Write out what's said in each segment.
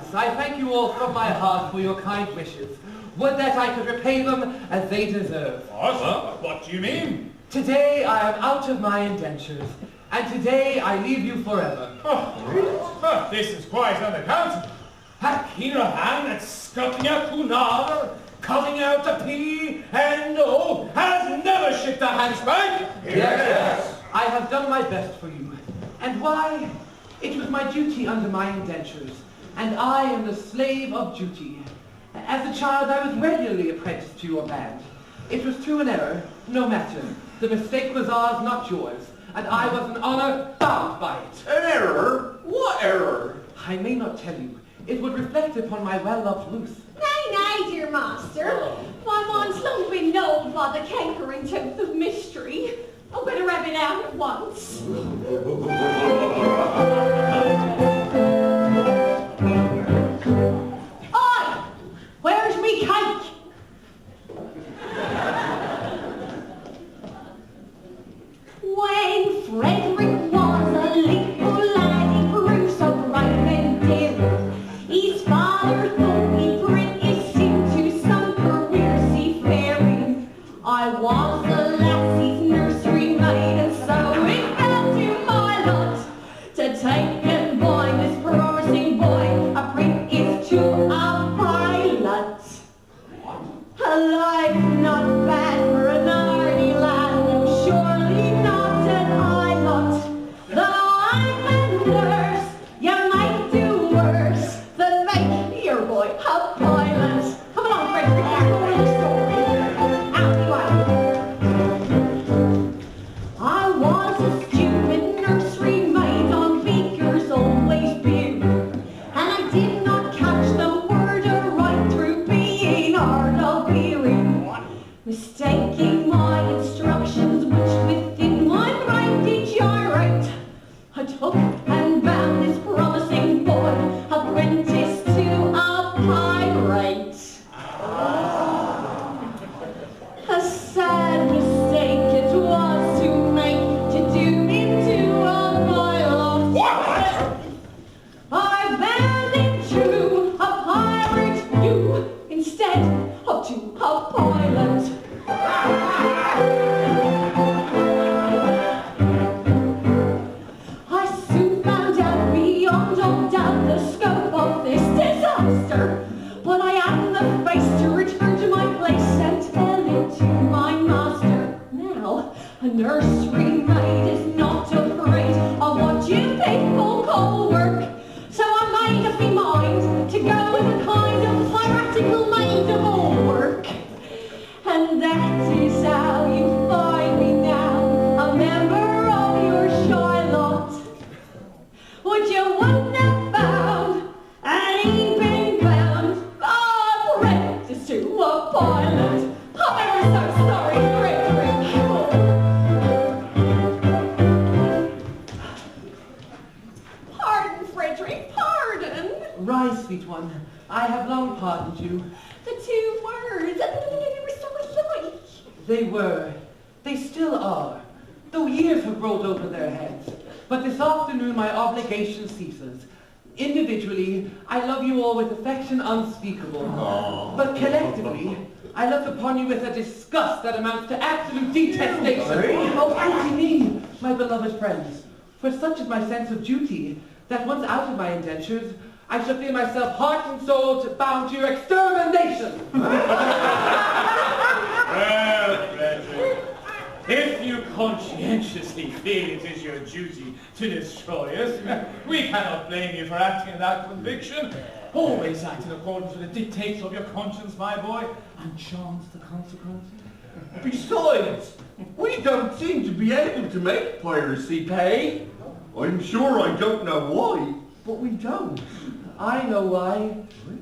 Penzance, I thank you all from my heart for your kind wishes. Would that I could repay them as they deserve. What? What do you mean? Today I am out of my indentures, and today I leave you forever. This is quite unaccountable. Hath he no hand at scuffing out Cunard, cutting out a pea, and has never shipped a handspike? Yes. I have done my best for you. And why? It was my duty under my indentures, and I am the slave of duty. As a child, I was regularly apprenticed to your band. It was through an error, no matter. The mistake was ours, not yours, and I was in honor bound by it. An error? What error? I may not tell you. It would reflect upon my well-loved Ruth. Nay, dear master. My mind's long been gnawed by the cankering tooth of mystery. I'd better have it out at once. Oi! Where's me cake? When Frederick was a little lad, he grew so bright and dim. His father thought he'd British into some career seafaring. I was the lassie's nursery maid, and so it fell to my lot to take and buy this promising boy apprentice to a pilot. A life not bad for an arty lad, no, surely not an island. Though I'm a nurse, you might do worse than make your boy a pilot. Come along, Frederick, back over the story. Out you are. I was a stupid nursery maid on Beaker's always beer, and I did not catch the word aright through being hard of hearing, mistaking my instructions which within my brain did gyrate. I took and bound this promising boy apprentice to a pirate. A sad mistake it was to make, to doom him to a pilot. What? I bound him to a pirate, you, instead of to a pilot. I soon found out beyond all doubt the scope of this disaster, but I hadn't the face to return to my place and tell it to my master. Now, a nursery maid is not afraid of what you people call work, so I made up my mind to go with a kind of piratical maid of all work. And that is how you find me now, a member of your Charlotte. Would you wouldn't have found an even bound apprentice to a pilot? I'm ever so sorry, Frederick. Pardon, Frederick, pardon. Rise, sweet one. I have long pardoned you. The two words, they were so alike. They were. They still are. Though years have rolled over their heads. But this afternoon my obligation ceases. Individually, I love you all with affection unspeakable. But collectively, I look upon you with a disgust that amounts to absolute detestation. Oh, pity me, my beloved friends. For such is my sense of duty, that once out of my indentures, I shall feel myself heart and soul bound to your extermination. Well, Frederick, if you conscientiously feel it is your duty to destroy us, we cannot blame you for acting in that conviction. Always act in accordance with the dictates of your conscience, my boy, and chance the consequences. Besides, we don't seem to be able to make piracy pay. I'm sure I don't know why, but we don't. I know why,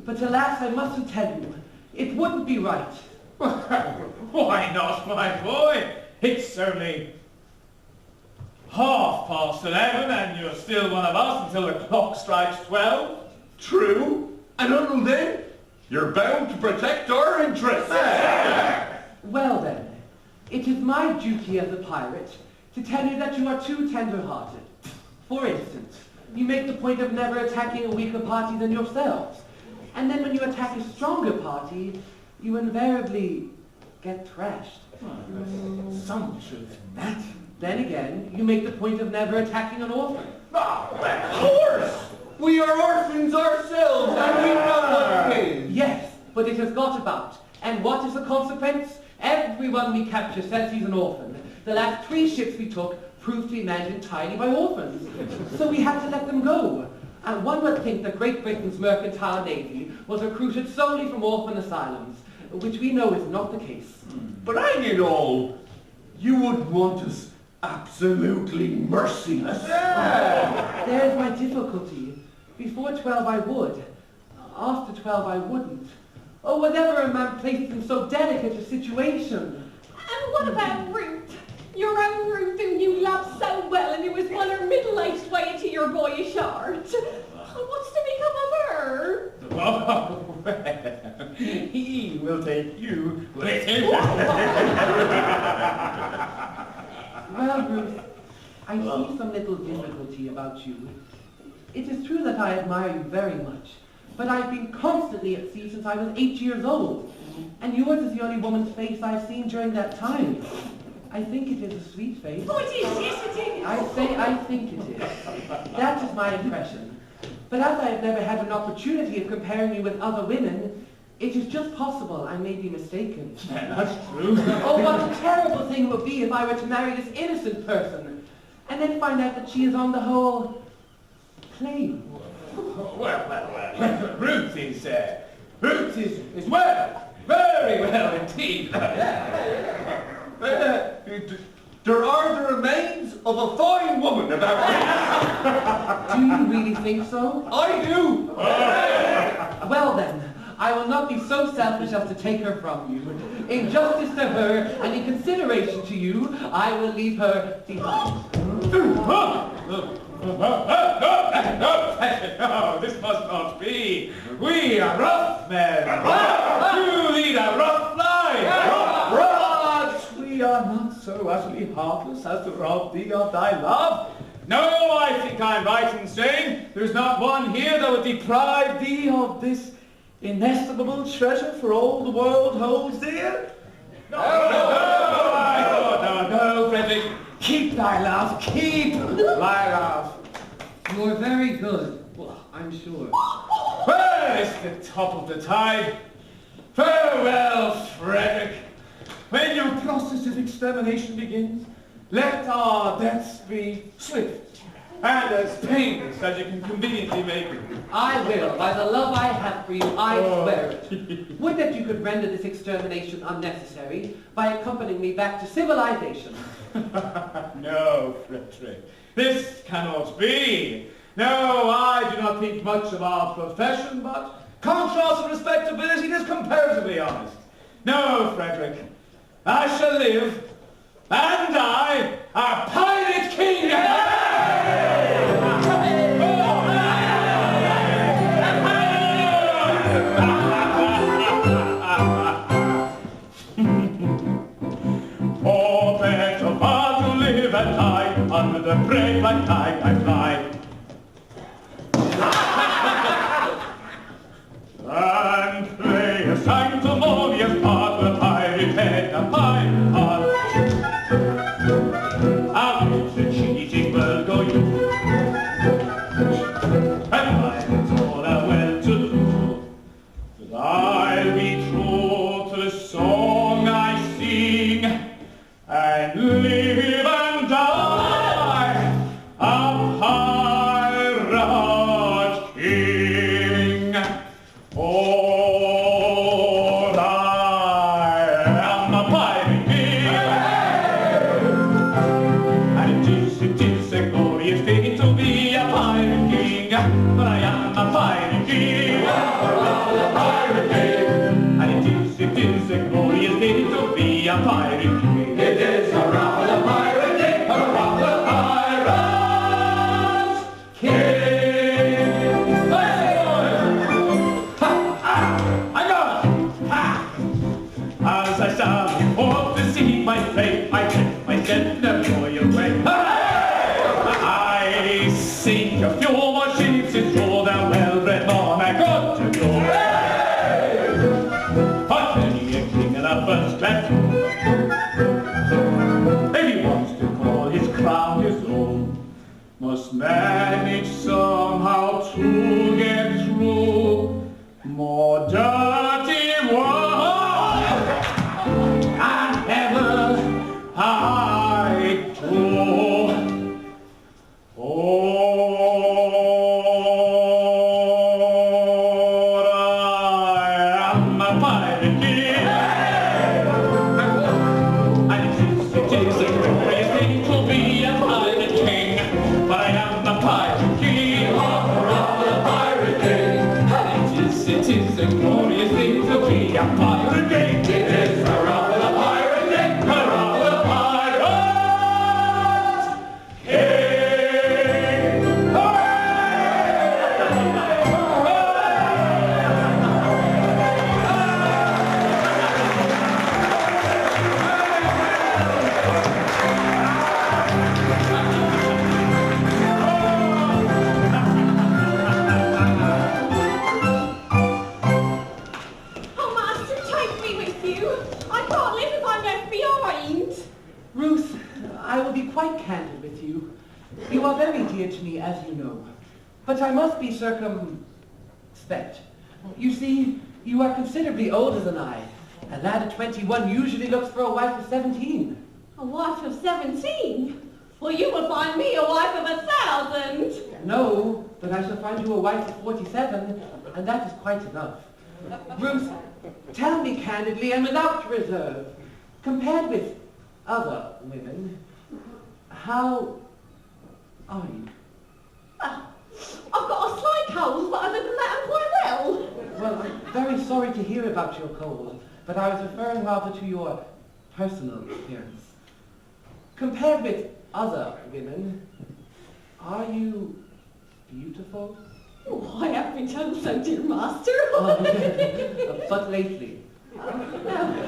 but alas, I mustn't tell you. It wouldn't be right. Why not, my boy? It's certainly 11:30, and you're still one of us until the clock strikes 12. True, and until then, you're bound to protect our interests. Well then, it is my duty as a pirate to tell you that you are too tender-hearted. For instance, You make the point of never attacking a weaker party than yourselves. And then when you attack a stronger party, you invariably get thrashed. Some truth in that. Then again, you make the point of never attacking an orphan. Of course! We are orphans ourselves, and we know what it is. Yes, but it has got about. And what is the consequence? Everyone we capture says he's an orphan. The last 3 ships we took proved to be manned entirely by orphans. So we had to let them go. And one would think that Great Britain's mercantile navy was recruited solely from orphan asylums, which we know is not the case. But hang it all, you would want us absolutely merciless. There's my difficulty. Before 12 I would. After 12 I wouldn't. Oh, whenever a man placed in so delicate a situation. And what about Ruth? Your own Ruth whom you loved so well and who was won her middle-aged way into your boyish heart. What's to become of her? Oh, well, he will take you with him. Well, Ruth, I see some little difficulty about you. It is true that I admire you very much, but I've been constantly at sea since I was 8 years old, and yours is the only woman's face I've seen during that time. I think it is a sweet face. Oh, it is, yes it is. I think it is. That is my impression. But as I have never had an opportunity of comparing you with other women, it is just possible I may be mistaken. That's true. Oh, what a terrible thing it would be if I were to marry this innocent person, and then find out that she is on the whole plain. Well. Ruth is well. Very well indeed. There are the remains of a fine woman about Do you really think so? I do! Well then, I will not be so selfish as to take her from you. In justice to her and in consideration to you, I will leave her behind. No, this must not be. We are rough men. You lead a rough life. But we are not so utterly heartless as to rob thee of thy love. No, I think I'm right in saying there's not one here that would deprive thee of this inestimable treasure for all the world holds dear. No, Frederick. Keep thy love. Keep thy love. You're very good, I'm sure. Well, it's the top of the tide. Farewell, Frederick. When your process of extermination begins, let our deaths be swift and as painless as you can conveniently make it. I will. By the love I have for you, I swear it. Would that you could render this extermination unnecessary by accompanying me back to civilization. No, Frederick. This cannot be. No, I do not think much of our profession, but contrast and respectability is comparatively honest. No, Frederick. I shall live and die a pirate king! Oh, better far to live and die under the brave black tide I fly. And play a sanctimonious part with pirate head and pirate heart. Out the cheating bird. pirate king. And it is a glorious thing to be a pirate king. But I am a pirate king, hurrah, the pirate king. And it is a glorious thing to be a pirate king. It is hurrah, the pirate king, hurrah, the pirate king. Oh, Master, take me with you. I can't live if I'm left behind. Ruth, I will be quite candid with you. You are very dear to me, as you know. But I must be circumspect. You see, you are considerably older than I. A lad of 21 usually looks for a wife of 17. A wife of 17? Well, you will find me a wife of 1,000. No, but I shall find you a wife of 47, and that is quite enough. Ruth, tell me candidly and without reserve, compared with other women, how are you? Well, I've got a slight cold, but other than that, I'm quite well. Well, I'm very sorry to hear about your cold, but I was referring rather to your personal appearance. Compared with other women, are you beautiful? Oh, I have been told so, dear master. But lately.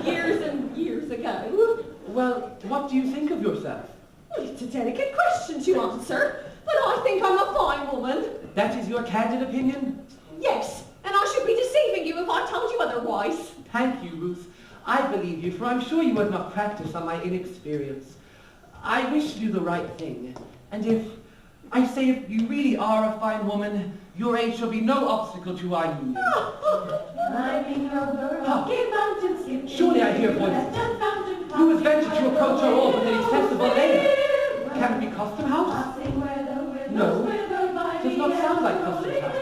Years and years ago. Well, what do you think of yourself? Well, it's a delicate question to answer, but I think I'm a fine woman. That is your candid opinion? Yes, and I should be deceiving you if I told you otherwise. Thank you, Ruth. I believe you, for I'm sure you would not practice on my inexperience. I wish to do the right thing, and if you really are a fine woman, your age shall be no obstacle to our union. Climbing over rocky mountains, skipping. Surely I hear voices. Who has ventured to approach our all with an accessible layer? Can it be Custom House? No, it does not sound like Custom House.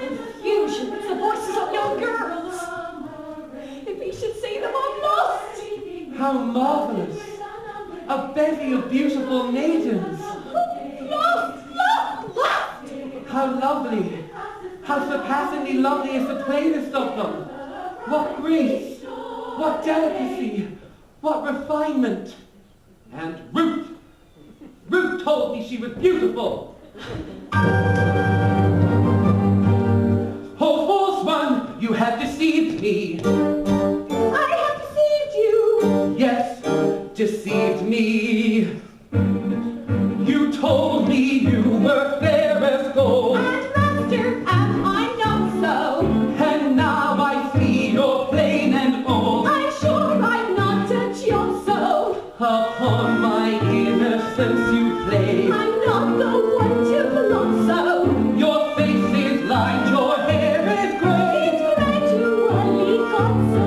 Usually it's the voices of young girls. If he should see them, I'm lost. How marvelous! A bevy of beautiful maidens. Lost! How lovely! How surpassingly lovely is the plainest of them! What grace! What delicacy! What refinement! And Ruth! Ruth told me she was beautiful! Oh, false one, you have deceived me! I have deceived you! Yes, deceived me! You told me you were fair as gold. And master, am I not so? And now I see you're plain and old. I'm sure I've not touched your soul. Upon my innocence you play. I'm not the one to belong so. Your face is lined, your hair is grey. It's gradually got so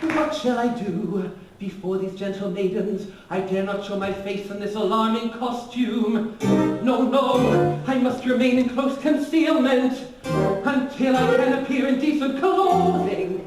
What shall I do? Before these gentle maidens, I dare not show my face in this alarming costume. No, no, I must remain in close concealment until I can appear in decent clothing.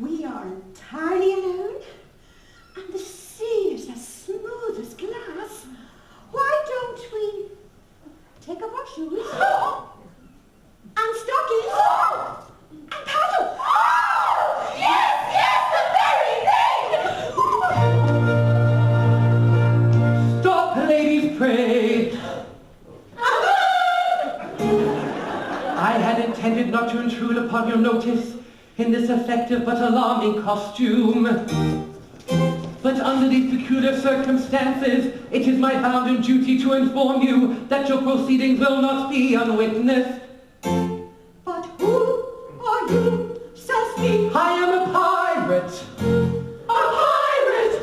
We are entirely alone. of your notice in this effective but alarming costume. But under these peculiar circumstances, it is my bounden duty to inform you that your proceedings will not be unwitnessed. But who are you, so speak? I am a pirate. A pirate!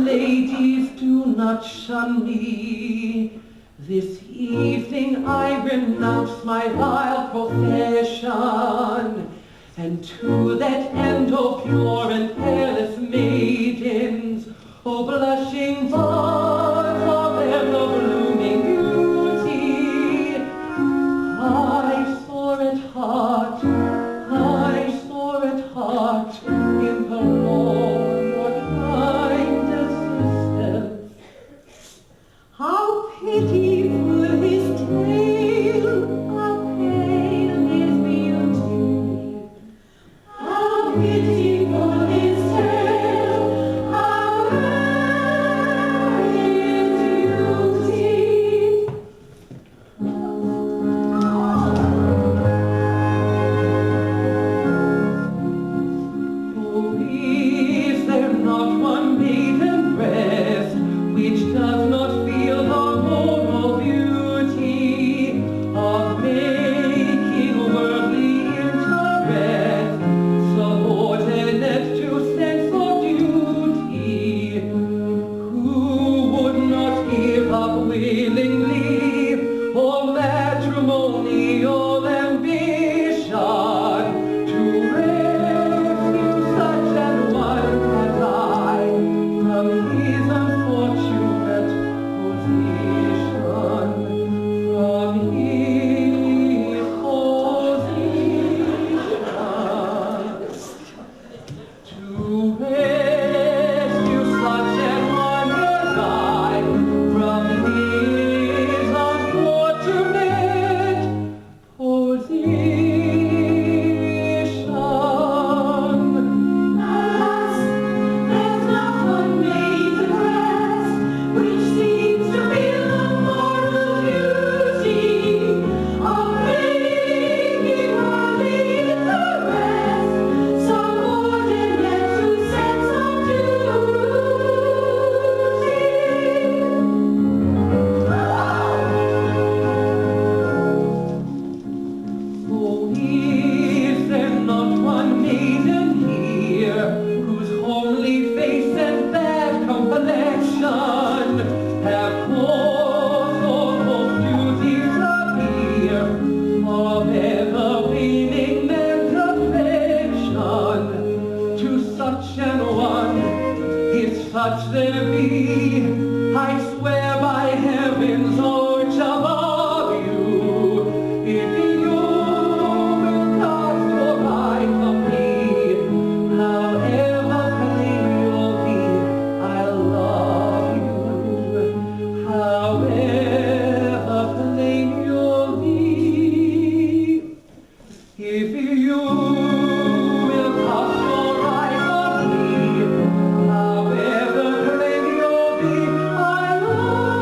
Ladies, do not shun me. This evening I renounce my vile profession, and to that end, O pure and careless maidens, O blushing buds of ever blooming beauty, I soar at heart, implore your kind assistance. How pitiful his tale, how pale his beauty. How pitiful his tale, how rare his beauty. Oh, is there not one maiden breast which does not feel the moral beauty of making worldly interest subordinate to sense or duty, who would not give up willingly or matrimonial ambition to rescue such an one as I from his unfortunate position, from his position, to rescue such an one as I from his unfortunate position. Alas, there's not one maiden breast which seems to feel the moral duty of making worldly interest subordinate to sense of Oh, is there not one maiden here whose homely face and bad complexion have cause or hope to disappear of ever winning men's affection? To such an one, if such there be, I swear by heaven's arch above you, if you will cast your eyes on me, however plain you'll be, I'll love you. However plain you'll be, if you will cast your eyes on me, however plain you'll be, I love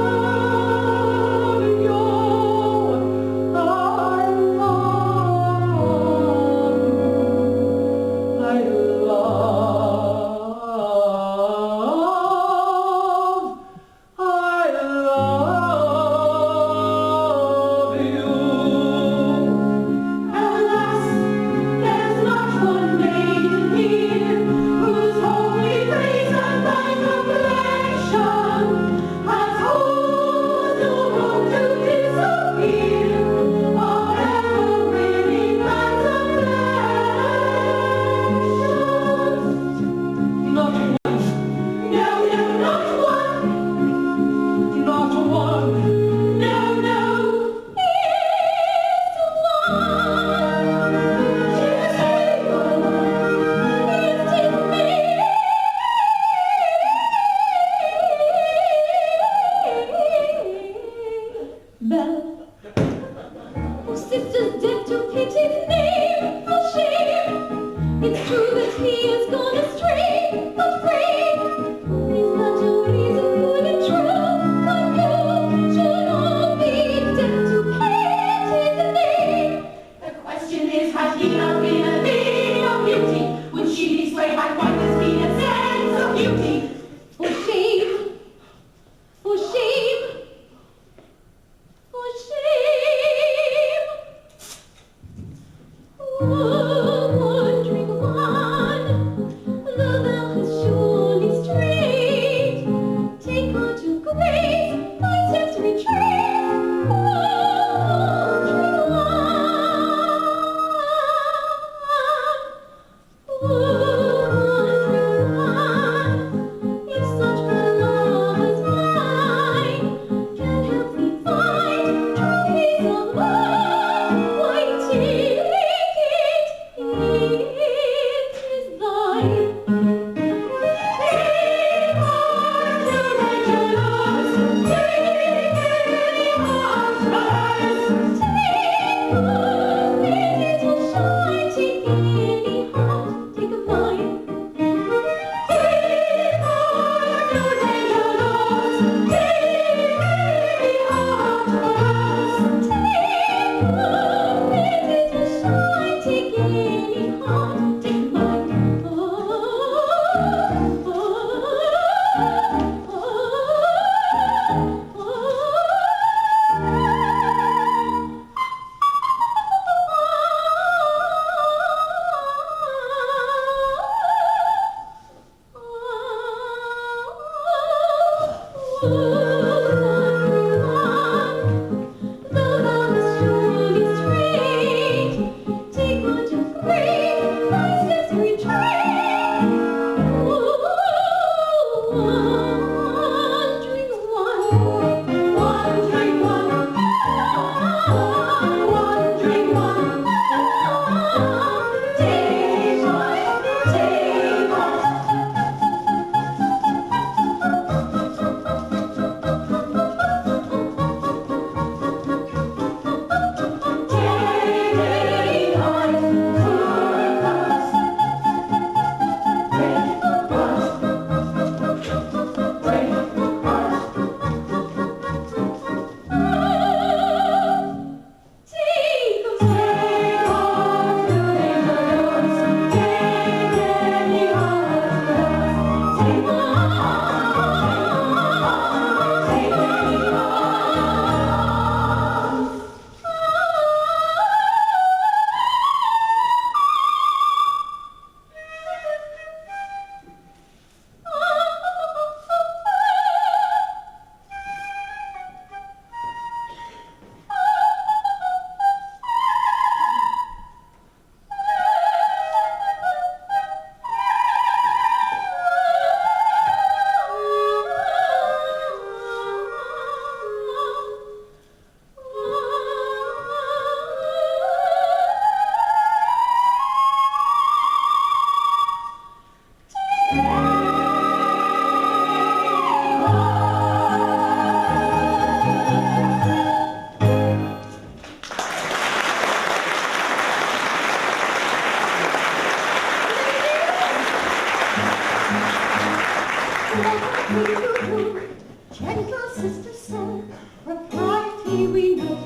Gentle sister son, propriety we know,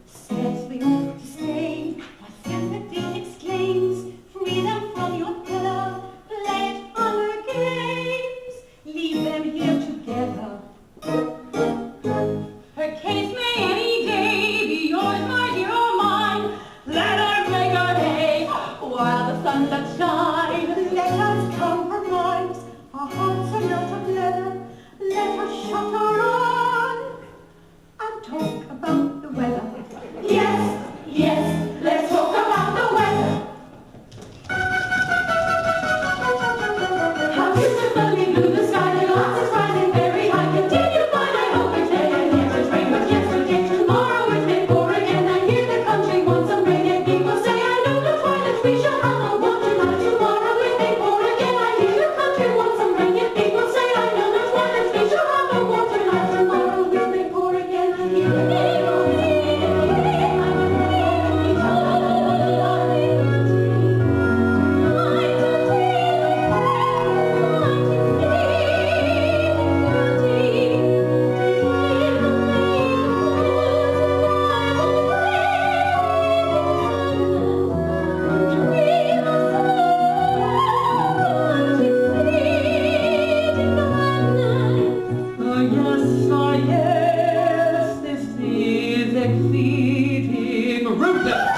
says we ought to stay. While sympathy exclaims, freedom from your pillow, play it on her games, leave them here together. Her case may any day be yours, my dear, or mine. Let her make her hay while the sun doth shine. Let us compromise, our hearts are not of leather. Let us shut our eyes and talk about the weather. Yes, yes, let's talk about the weather. How beautifully blue the sky, the glass is rising very high. Continue fine, I hope it's day and yes, it's rain, but yesterday, tomorrow it may pour again. I hear the country wants some rain and people say, I know the twilight we shall have no one tonight. Tomorrow it may pour again. I hear the country wants some rain and people say, I know the twilight we shall have no one tonight. Tomorrow it may pour again. I hear the people say, yes, this is exceeding rudeness.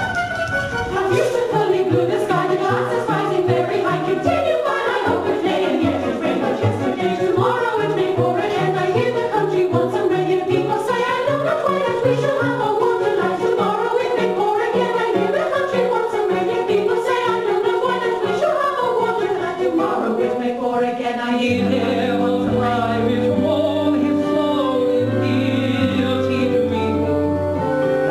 how beautifully blue the sky, the glass is rising very high. Continue fine, I hope it's day and yes, it's rain, but yesterday, tomorrow it may pour again. I hear the country wants some rain and people say, I know the twilight we shall have a warm tonight. Tomorrow it may pour again. I hear the country wants some rain and people say, I know the twilight we shall have a warm tonight. Tomorrow it may pour again. I hear the Devil's cry which wrong his soul in guilty dreaming,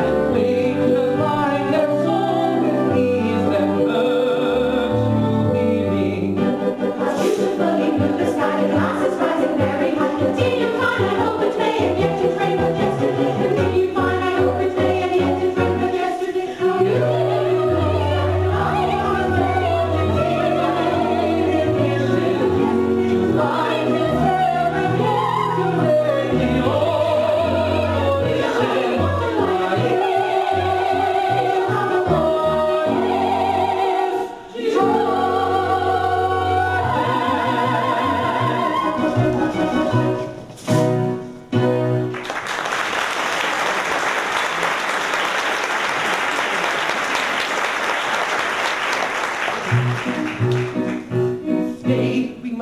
and wake to find their soul with these that virtue beaming. beautifully blue the sky, the glass is rising very high. Continue fine, I hope it's May and yet it's rain, but yesterday. Continue fine, I hope it's May and yet it's rain, but yesterday. How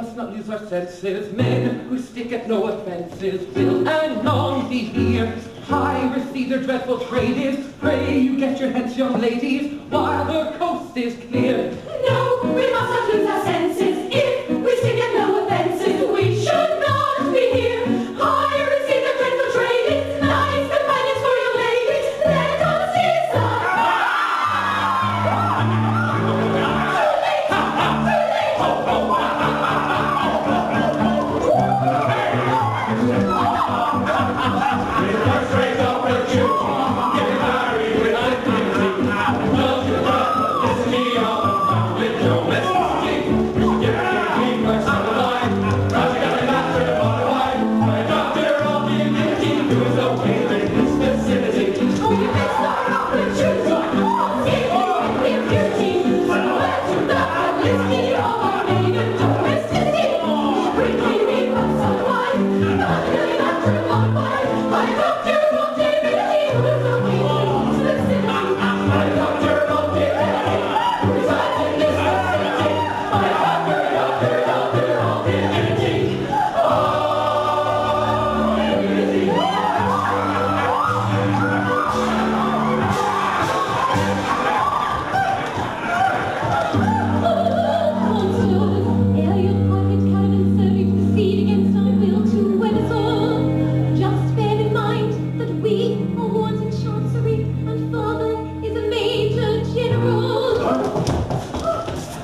must not lose our senses. Men who stick at no offences will anon be here. Piracy, their dreadful trade is. Pray you get your heads, young ladies, while the coast is clear. No, we must not lose our senses. If we stick at no offences, we should not be here. Piracy, the dreadful trade is. Nice companions for you ladies. Let us decide.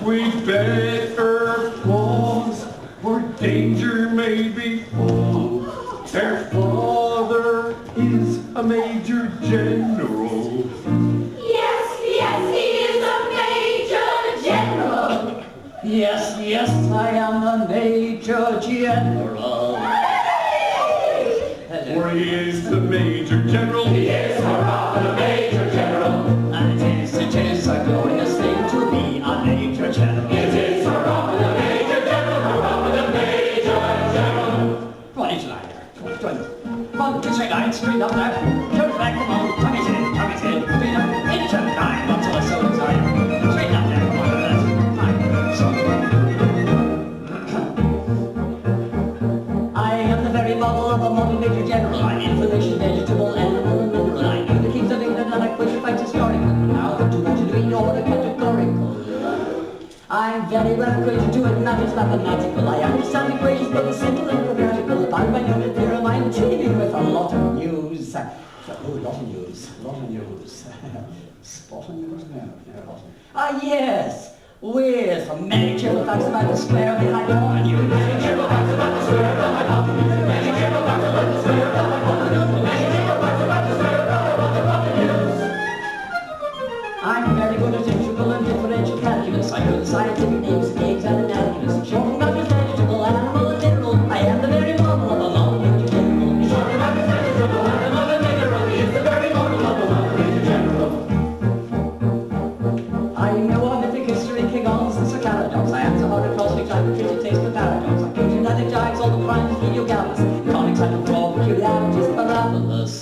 We'd better pause, for danger may befall. Their father is a major general. Yes, yes, he is a major general. Yes, yes, I am a major general. For he is the major general. He is a major general. And it is a glorious thing to be a major general. It is a major general, a major general. Come on, into line there. Join us. Come on, straight line, straight up there. Turn back, come on, tummies in, straight up, into line, until the soul inside. Straight up there, come on, that's fine. So, I am the very model of a modern major general. I'm information, vegetable, animal, and mineral. I knew the kings of England and I push fight historical. Now the two to be order categorical. I'm very well acquainted to it, matters mathematical. I understand equations, both simple and grammatical. Bound by no theory of mine, teeming with a lot of news. Oh, a lot of news, a lot of news. Spot on news? No. Ah, yes. With many cheerful facts about the square behind the horn. Many cheerful facts about the square behind the horn. Many cheerful facts about the square behind the horn. Many cheerful facts about the square behind the news. I'm very good at integral and differential calculus. I know the scientific names of eggs and analculus. Short matters, vegetable, animal, and mineral. I am the very model of a long-major general. Short matters, vegetable, animal, and mineral. He is the very model of a long-major general. I know of mythic history, King Arms and Sir Caradox. I am so hard across which I have pretty taste for paradox. I put in that it jives all the crimes, video gallus. Conics and raw peculiarities, parabolous.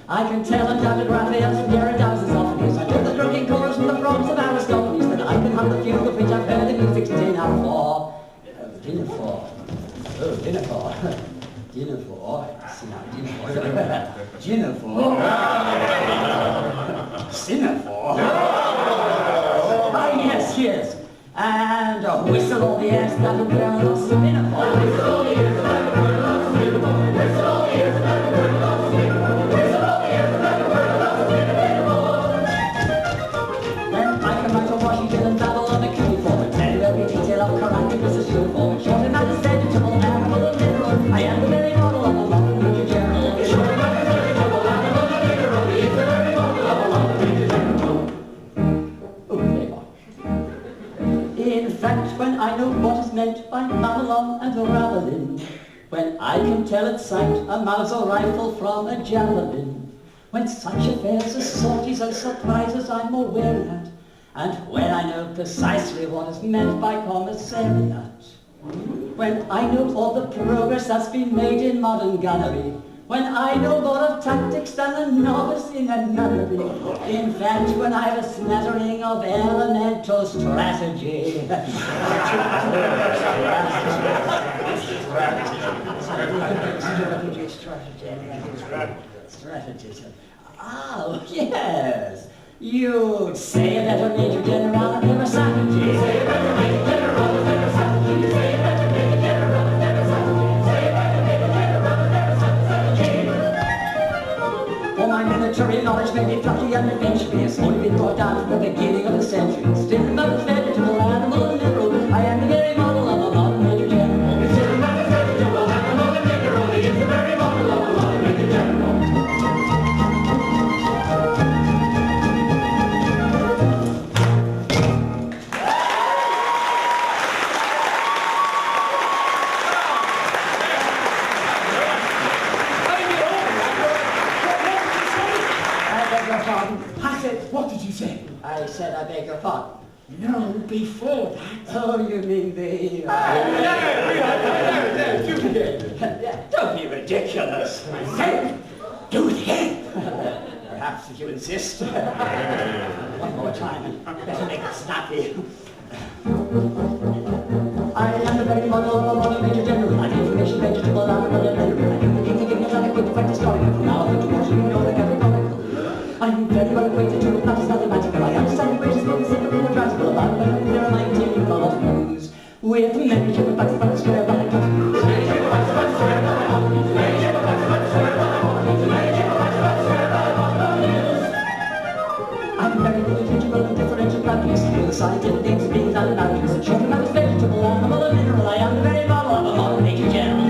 I can tell undoubted Raphaels from Derrida's office. I know the drinking chorus from the frogs of Aristophanes. Then I can have the fugue of which I've heard the music's dinner for. Dinner for. Oh, dinner for. Dinner for. See now, dinner for. Dinner for. Sinner for. Ah, yes. And whistle all the airs that will burn us spinner for. Whistle all the airs that will burn us spinner for. Whistle all the airs that will burn us spinner for. Then I can write on Washington and babble on a cuneiform and tell you every detail of Caractacus' uniform. Short and that is vegetable, animal and mineral. I am the very model of a modern major general. Short and that is vegetable, animal and mineral. He is the very model of a modern major general. Oh, very much. In fact, when I know what is meant by Mamelon and Ravelin, when I can tell at sight a Mauser rifle from a javelin, when such affairs as sorties and surprises I'm aware at, and when I know precisely what is meant by commissariat, when I know all the progress that's been made in modern gunnery, when I know more of tactics than a novice in a nunnery, in fact, when I have a smattering of elemental strategy. Strategist. Oh, yes. You'd say that a Major General and never strategy. Say that a Major General and never strategy. Say that a Major General and never strategy. Say that a Major General and never strategy. For my military knowledge may be fluffy and adventurous, only been brought down from the beginning of the century. Still not a vegetable, animal, and mineral. I am the very model of a modern Major General. Still not a vegetable, animal, and mineral. He is the very model of a modern Major General. What did you say? I said I beg your pardon. No, before that. Oh, you mean the... Do it again. Yeah, don't be ridiculous. Say, do it again. Perhaps if you insist. One more time. Better make it snappy. I am the very model of a modern Major General. I'm information vegetable, animal, and mineral. I do the things of ignorant, quick, quite historical. From now on to what you know the categorical. I'm very well acquainted to the matters mathematical. I understand equations, both simple and quadratical. There are 19 problems with many different facts, but square by quantities. I'm very good at integral and differential calculus. With the scientific names of beings and analogies. In short, I'm a vegetable, animal, and mineral. I am the very model of a modern Major General.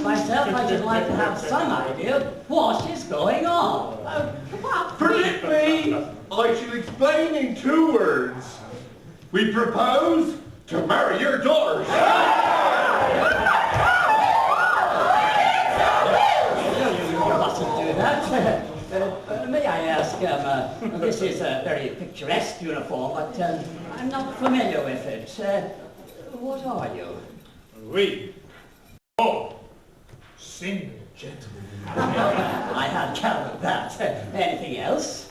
Myself, I should like to have some idea of what is going on. Permit me, I shall explain in 2 words. We propose to marry your daughters. You mustn't do that. May I ask, this is a very picturesque uniform, but I'm not familiar with it. What are you? We. Oh. Single gentleman. I had counted that. Anything else?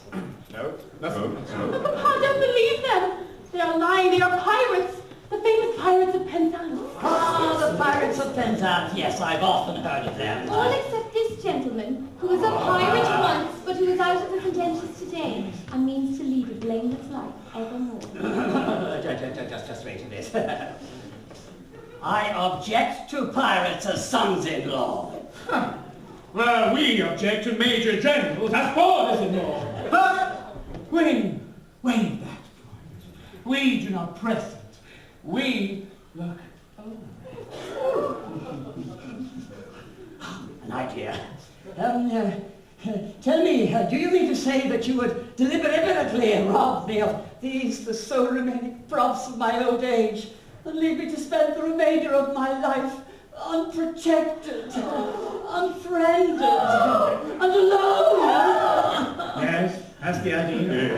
No, nothing. I don't believe them. They are lying. They are pirates. The famous pirates of Penzance. Ah, the pirates of Penzance. Yes, I've often heard of them. All except this gentleman, who was a pirate once, but who is out of the contentious today, and means to lead a blameless life evermore. Just wait a bit. I object to pirates as sons-in-law. Huh. Well, we object to Major Generals as fathers-in-law. But wait that point. We do not press it. We look over. An idea. Tell me, do you mean to say that you would deliberately rob me of these, the sole remaining props of my old age, and leave me to spend the remainder of my life unprotected, unfriended, and alone? Yes, that's the idea.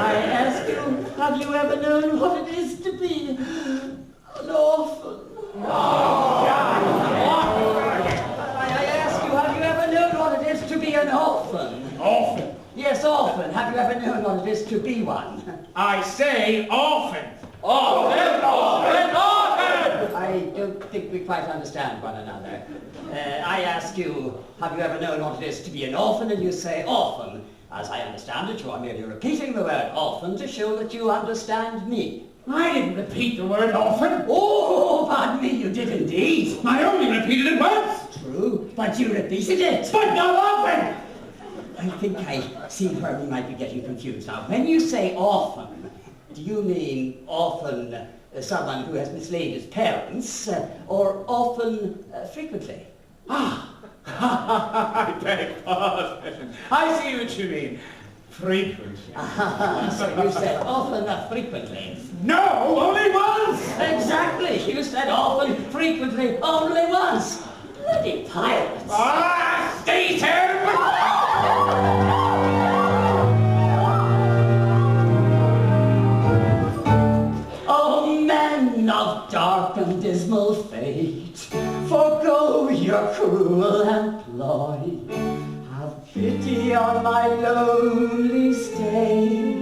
I ask you, have you ever known what it is to be an orphan? I ask you, have you ever known what it is to be an orphan? Orphan? Yes, orphan. Have you ever known what it is to be one? I say orphan. Orphan, orphan, orphan! I don't think we quite understand one another. I ask you, have you ever known what it is to be an orphan? And you say orphan. As I understand it, you are merely repeating the word orphan to show that you understand me. I didn't repeat the word orphan. Oh, pardon me, you did indeed. I only repeated it once. True, but you repeated it. But not often. I think I see where we might be getting confused now. When you say orphan, do you mean orphan, someone who has mislaid his parents, or orphan frequently? I beg pardon. I see what you mean. Frequently. So you said often frequently. No, only once. Exactly. You said often, frequently, only once. Bloody pirates. Stay here. Oh, men of dark and dismal fate, cruel employ. Have pity on my lonely state.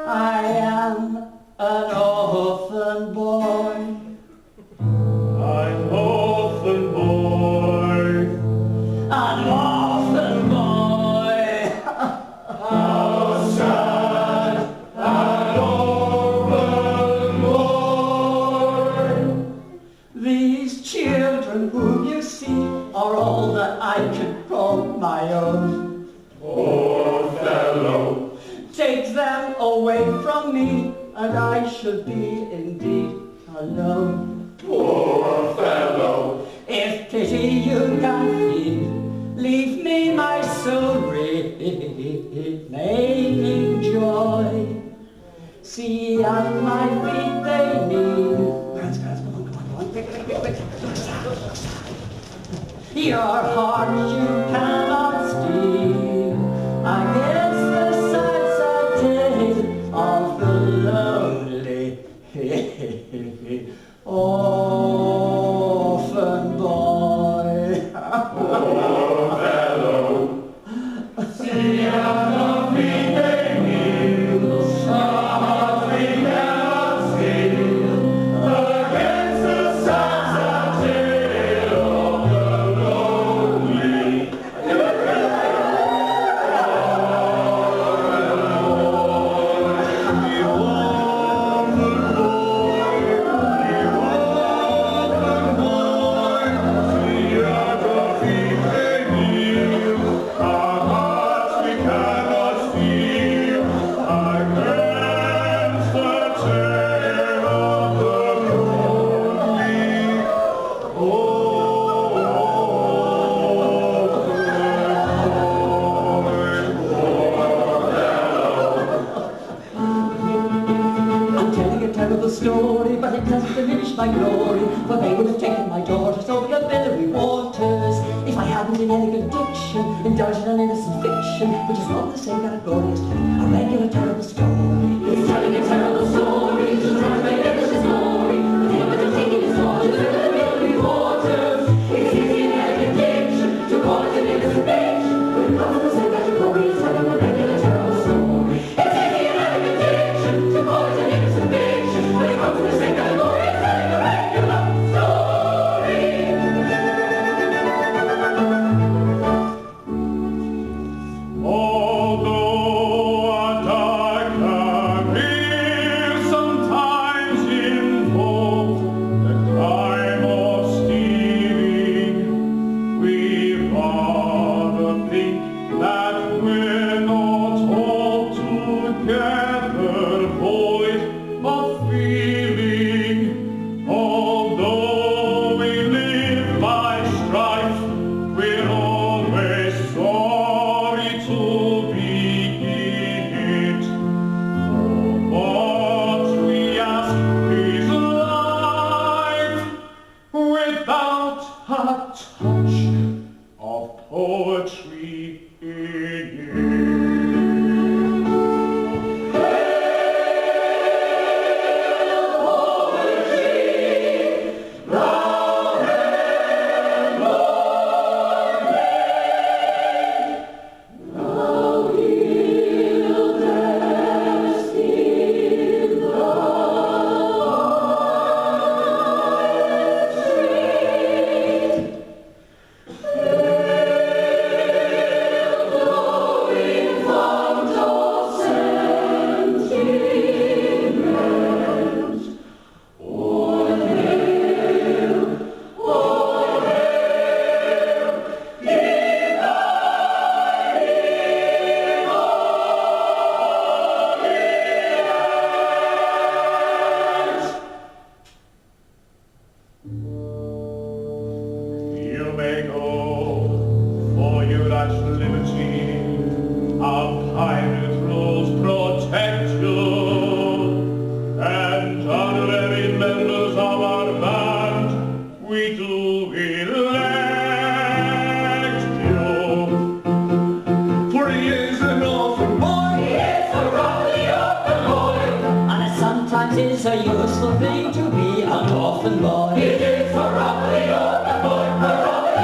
I am an orphan boy. An orphan boy. An orphan boy. How sad, an orphan boy. These children whom you see are all that I can call my own. Poor fellow. Take them away from me, and I should be indeed alone. Poor fellow. If pity you can feel, leave me my soul remaining joy. See at my feet they kneel. Come on, quick. Your heart you cannot steal. Against the sad, sad tale of the lonely orphan boy. Poor fellow. See how the feet they kneel, heart we cannot steal, against the sad, sad tale of the lonely. Story, but it doesn't diminish my glory, for they would have taken my daughters over the billowy waters if I hadn't in elegant diction indulged in an innocent fiction, which is not the same category as telling a regular terrible story. It's telling a terrible story to try to make innocent glory, but he would have taken his daughters over the billowy waters. It's easy in elegant diction to call it an innocent fiction, but it comes to the same category as telling a regular terrible story. It's easy in elegant diction to call it an innocent fiction, but it comes to the same category as telling a regular story. Although a dark career sometimes involves the crime of stealing, we rather think that we're not altogether void of feeling. Although we live by strife, we're always sorry to begin it. For what we ask is life without a touch of poetry in You may go for your rational liberty. Our pirate rules protect you, and honorary members of our band, we do elect you. For he is an orphan boy, He is a roughly orphan boy, and it sometimes is a useful thing to be an orphan boy. It is a roughly orphan boy, a roughly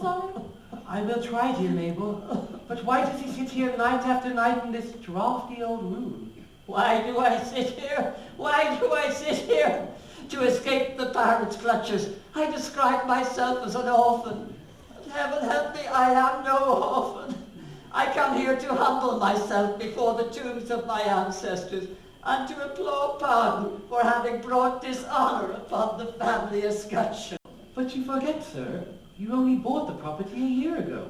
sorry. I will try, dear Mabel. But why does he sit here night after night in this draughty old room? Why do I sit here? Why do I sit here? To escape the pirate's clutches. I describe myself as an orphan. But heaven help me, I am no orphan. I come here to humble myself before the tombs of my ancestors and to implore pardon for having brought dishonor upon the family escutcheon. But you forget, sir, you only bought the property a year ago.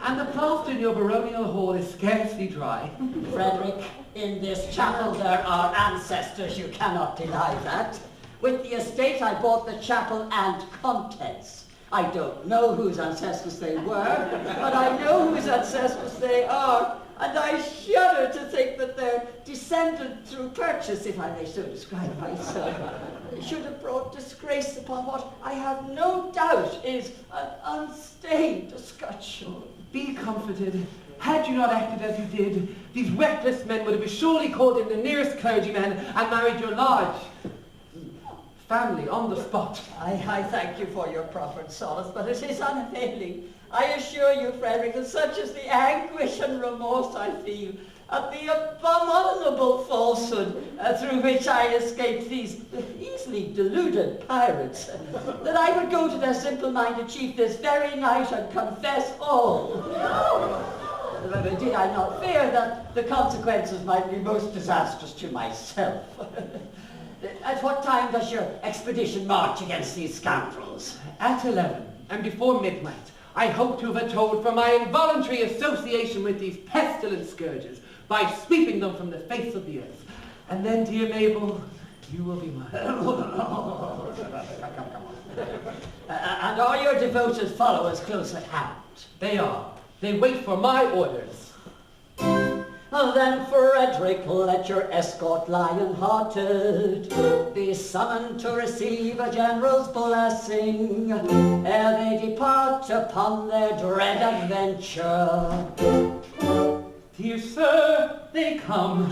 And the plaster in your baronial hall is scarcely dry. Frederick, in this chapel there are ancestors, you cannot deny that. With the estate I bought the chapel and contents. I don't know whose ancestors they were, but I know whose ancestors they are, and I shudder to think that they're descended through purchase, if I may so describe myself, should have brought disgrace upon what I have no doubt is an unstained escutcheon. Be comforted. Had you not acted as you did, these reckless men would have surely called in the nearest clergyman and married your large family on the spot. I thank you for your proffered solace, but it is unavailing. I assure you, Frederick, that such is the anguish and remorse I feel at the abominable falsehood through which I escaped these easily deluded pirates, that I would go to their simple-minded chief this very night and confess all. Did I not fear that the consequences might be most disastrous to myself? At what time does your expedition march against these scoundrels? At 11, and before midnight, I hope to have atoned for my involuntary association with these pestilent scourges by sweeping them from the face of the earth. And then, dear Mabel, you will be mine. And are your devoted followers close at hand? They are. They wait for my orders. Oh, then, Frederick, let your escort lion-hearted be summoned to receive a general's blessing ere they depart upon their dread adventure. Dear sir, they come.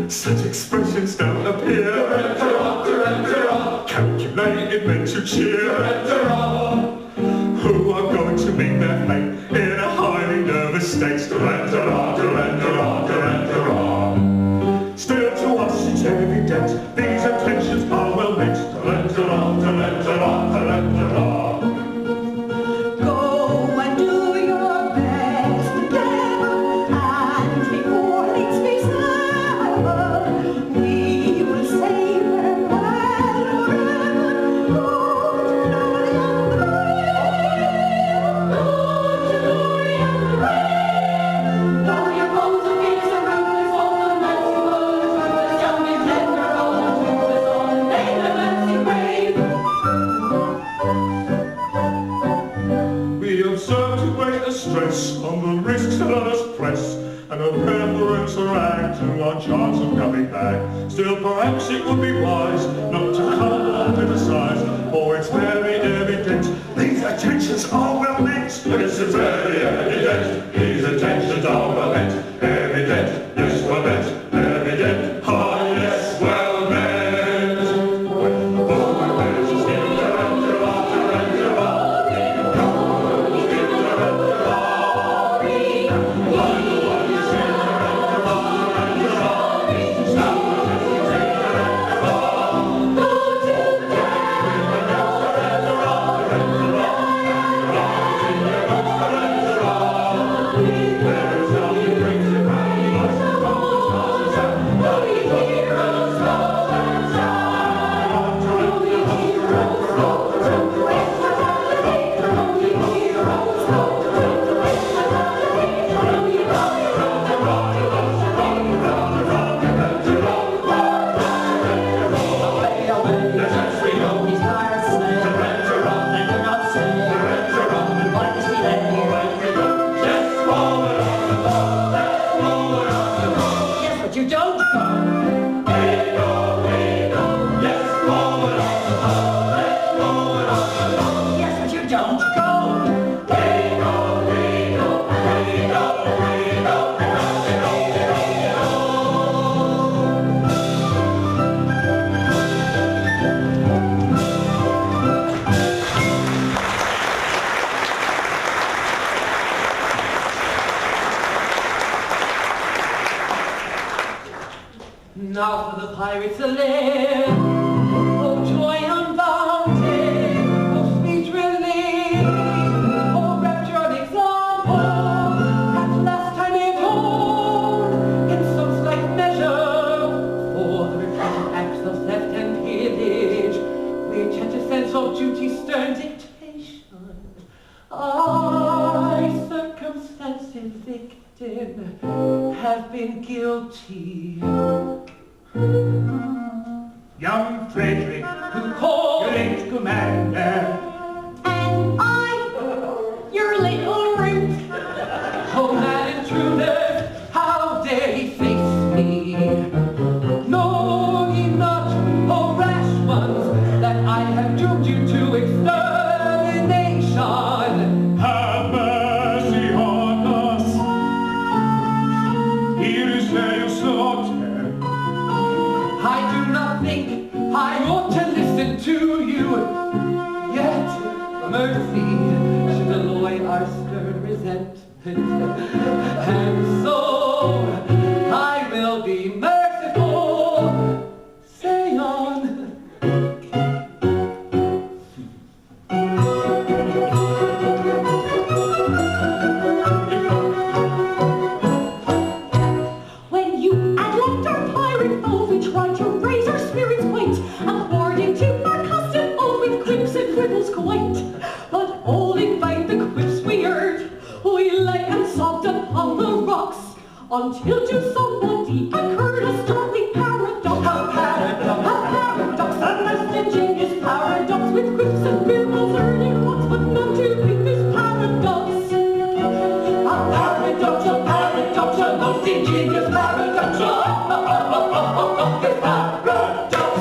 Such expressions don't appear. Calculated meant to cheer. Who are going to meet their fate in a highly nervous state. Still to us it's evident these attentions are well meant. Go and do your best together, and before things be severed, we will say farewell forever. Go to glory and the brave, go to glory and the brave. Though your bones are fixed around this old and merciful, young risks that others press, and a preference for acting on chance of coming back. Still, perhaps it would be wise not to criticize, for it's very evident these attentions are well meant. This is very evident, these attentions are well meant. Evident, yes, well meant. Evident, ah, yes, well meant. When the boy wears his enter, enter, enter, enter, Now for the pirates a land, oh joy unbounded, oh sweet relief, oh rapture unexampled, at last I made home, in some slight measure, for the repeated acts of theft and pillage, which had a sense of duty stern dictation, I, circumstances victim, have been guilty. Young Frederick, Who called your late commander, And I, your little root. oh mad intruders, how dare he face me? Know ye not, oh rash ones, that I have doomed you to extermination? Have mercy on us. Here is where you slaughter. I do not think I ought to listen to you. Yet mercy should alloy our stern resentment. And so I will be merciful. Say on. When you had left our pirate foe, we tried to raise our spirits quite, according to our custom, all with quips and quibbles quite. But all in vain the quips we heard, we lay and sobbed upon the rocks, until to somebody occurred a startling paradox. A paradox, a most ingenious paradox, with quips and quibbles heard in rocks, but none to beat this paradox. A paradox, a most ingenious paradox. This paradox.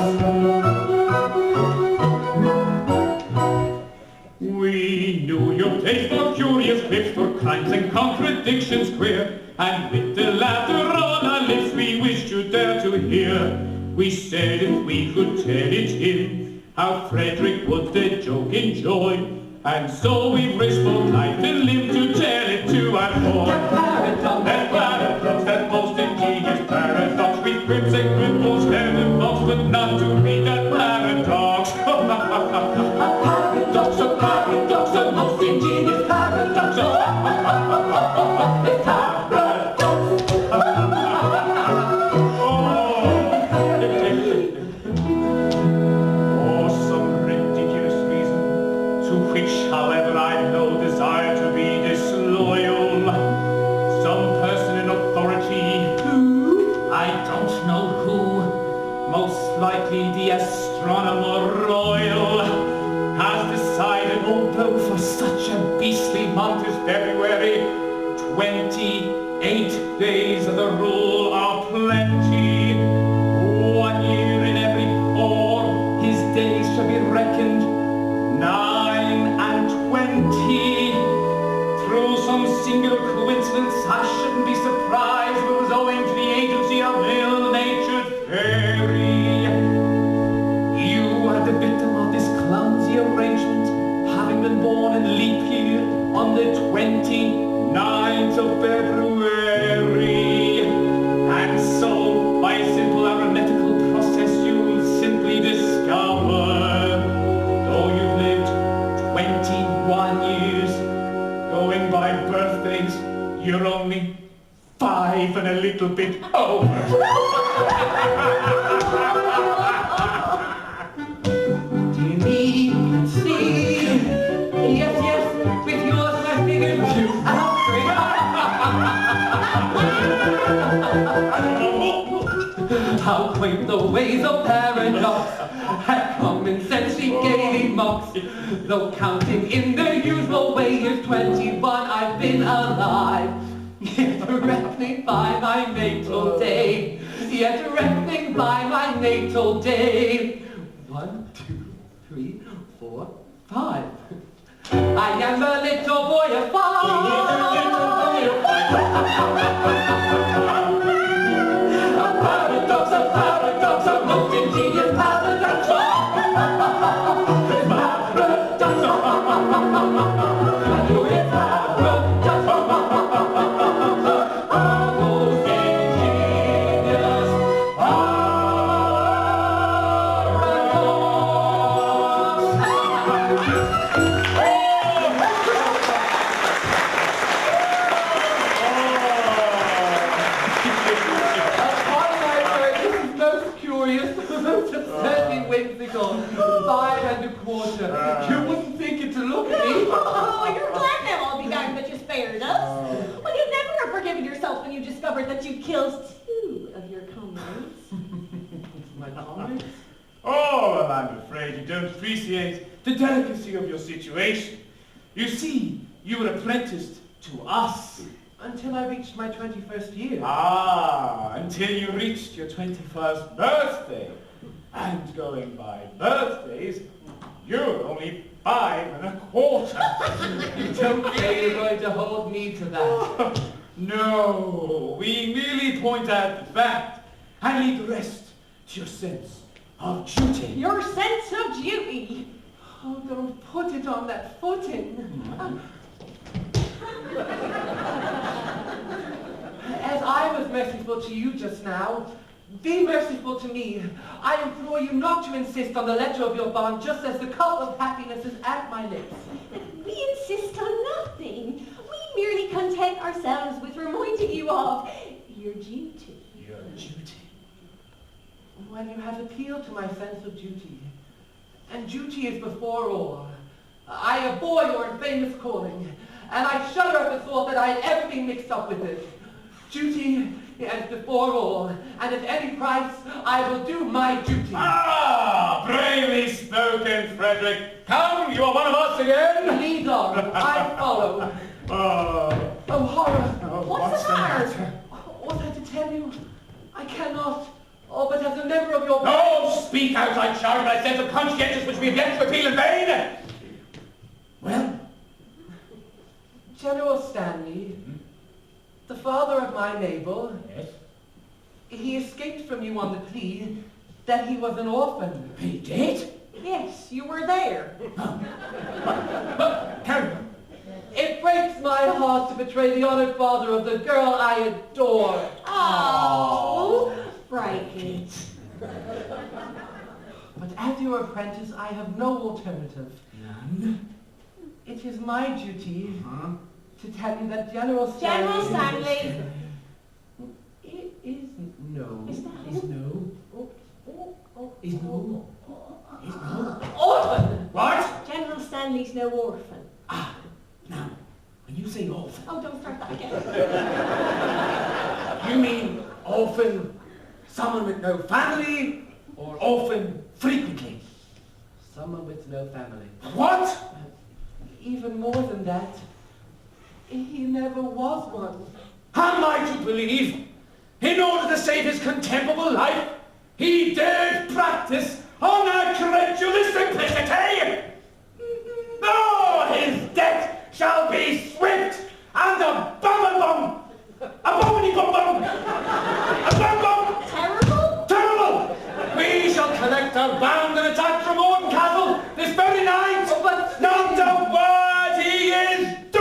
We knew your taste for curious quips, for crimes and contradictions queer, and with the laughter on our lips we wished you dare to hear. We said if we could tell it him, how Frederick would the joke enjoy, and so we risked both life and limb to tell it to our boy. That paradox, that most ingenious paradox, with quips and quibbles, heaven knocks, but not to read that paradox. A paradox, a most ingenious paradox. This paradox. For some ridiculous reason, to which, however, I have no desire to be disloyal, we decided to tell it to our boy. That paradox, a paradox, a most ingenious paradox. A paradox, a most ingenious paradox. Oh, if it had been 28 days of the rule of plenty. 1 year in every 4, his days shall be reckoned 9 and 20. Through some singular coincidence, I shouldn't be surprised if it was owing to the agency of ill-natured fairy. You are the victim of this clumsy arrangement, having been born in leap year on the 29th of February. And so, by a simple arithmetical process, you'll simply discover, though you've lived 21 years, going by birthdays, you're only 5 and a little bit over. Dear me, see, yes, yes, with yours I figured you out. How quaint the ways of paradox, at common sense she gaily mocks. Though counting in the usual way is 21, I've been alive. Yet reckoning by my natal day, yet reckoning by my natal day. 1, 2, 3, 4, 5. I am a little boy of 5. A paradox, a most ingenious paradox. Whimsical, 5 1/4. You wouldn't think it to look at me. Oh, you're glad now, I'll be darned, that you spared us. Well, you'd never have forgiven yourself when you discovered that you killed 2 of your comrades. My comrades? Oh, well, I'm afraid you don't appreciate the delicacy of your situation. You see, you were apprenticed to us. Until I reached my 21st year. Ah, until you reached your 21st birthday. And going by birthdays, you're only 5 1/4. You don't say you're going to hold me to that. No, we merely point out the fact and leave the rest to your sense of duty. Your sense of duty. Oh, don't put it on that footing. As I was merciful to you just now, be merciful to me. I implore you not to insist on the letter of your bond, just as the cup of happiness is at my lips. We insist on nothing. We merely content ourselves with reminding you of your duty. Your duty. Well, you have appealed to my sense of duty. And duty is before all. I abhor your infamous calling, and I shudder at the thought that I had ever been mixed up with it. Duty is before all, and at any price, I will do my duty. Ah, bravely spoken, Frederick. Come, you are one of us again. Lead on, I follow. Oh, horror. What's the matter? What I to tell you? I cannot. Oh, but as a member of your... No, speak out, I charge my sense of conscience which we have yet to appeal in vain. Well? General Stanley, the father of my Mabel, Yes? he escaped from you on the plea that he was an orphan. He did? Yes, you were there. Carry on. It breaks my heart to betray the honored father of the girl I adore. Oh, frightened. But as your apprentice, I have no alternative. None? It is my duty to tell you that General Stanley... General Stanley. It is no. Is that- Is no. Is no. He's no. Orphan! What? General Stanley's no orphan. Ah, now, when you say orphan, Oh, don't start that again. you mean orphan, someone with no family, or orphan frequently? Someone with no family. What? Even more than that, He never was one. Am I to believe, in order to save his contemptible life, he dared practice on a credulous simplicity? No, his death shall be swift and abominable. Abominable. Terrible? Terrible! We shall collect our bound and attack Tremorne Castle this very night. Oh, but not a word he is due!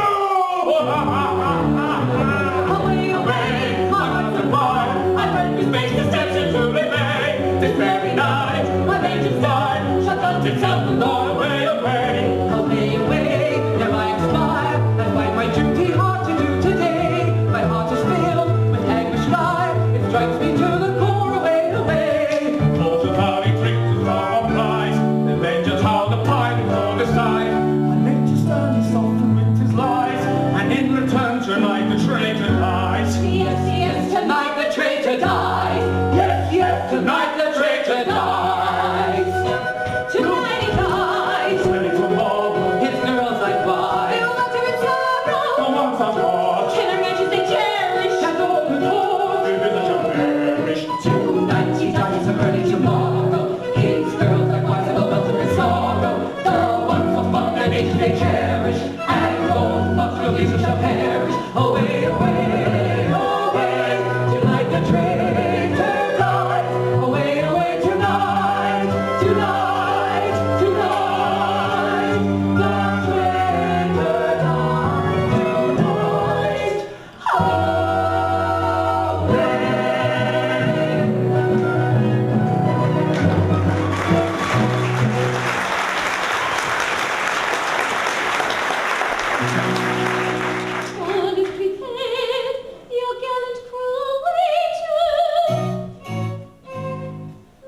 Away, away, my heart's on fire. I burn his face to steps into remain. This very night, my vengeance died. Shall hunt itself and go away, away. away, away, now I expire, and find my duty hard to do today. My heart is filled with anguish lie, it strikes me to the core, away, away. Close the valley, drink the love of rise, the vengeance how the pine for the side. And nature sternly softened with his lies, and in return tonight the traitor lies. Yes, yes, tonight the traitor dies. Yes, yes, tonight the traitor dies. Tonight he dies. Ready for more, His girls I They buy, will utter in sorrow. the ones I watch, Can their mentions they cherish. and all the doors. the village of perish. Tonight he dies of early tomorrow. His girls likewise have a welter in sorrow. The ones of fun and age they cherish, and those much release shall perish. Away, away, away, tonight the traitor dies. Away, away, tonight, tonight, tonight, the traitor dies tonight. God is prepared, your gallant cruel wager.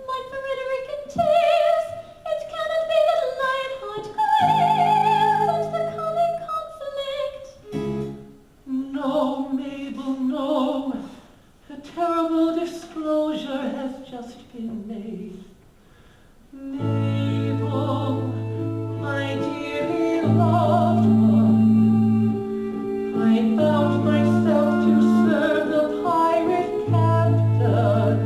My Frederick in tears, it cannot be that Lionheart quails at the coming conflict. No, Mabel, no. A terrible disclosure has just been made. Mabel, my dearly loved one, I bound myself to serve the pirate captain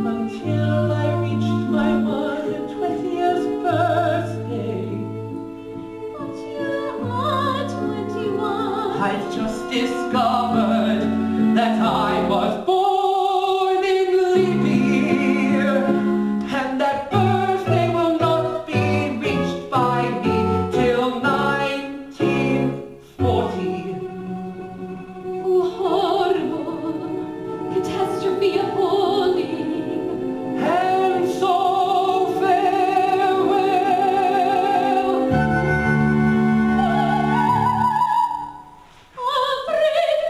until I reached my 120th birthday. But you are 21. I've just discovered that I was born in leap year, and that birthday will not be reached by me till 1940. Oh, horrible catastrophe appalling. And so farewell. Oh, Frederick,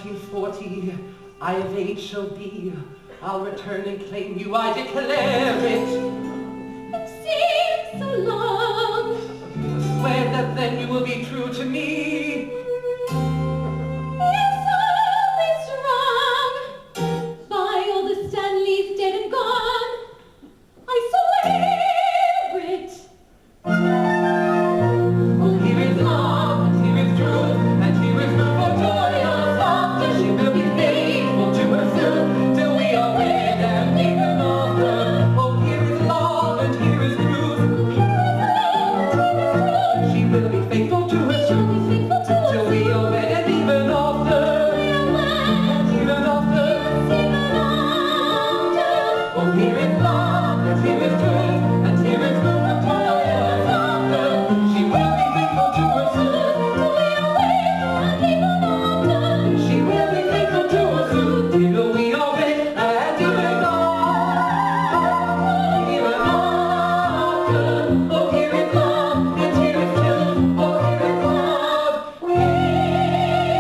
1940, I of age shall be. I'll return and claim you, I declare it. It seems so long. Swear that then you will be true to me. It's always wrong. By all the Stanleys dead and gone, I swear it. Oh, here is love, and here is truth, and here is room for joy of laughter. She will be faithful to herself till we are wed and even after. Oh, here is love, and here is truth. She will be faithful to herself till we are wed and even after. Even after. Oh, here is love, and here is truth, and here is room for joy of laughter. She will be faithful to herself till we are wed and even after. She will be faithful to herself till we are wed and even after. Even after. Oh, here is love, and here is truth. Oh, here is love. Here is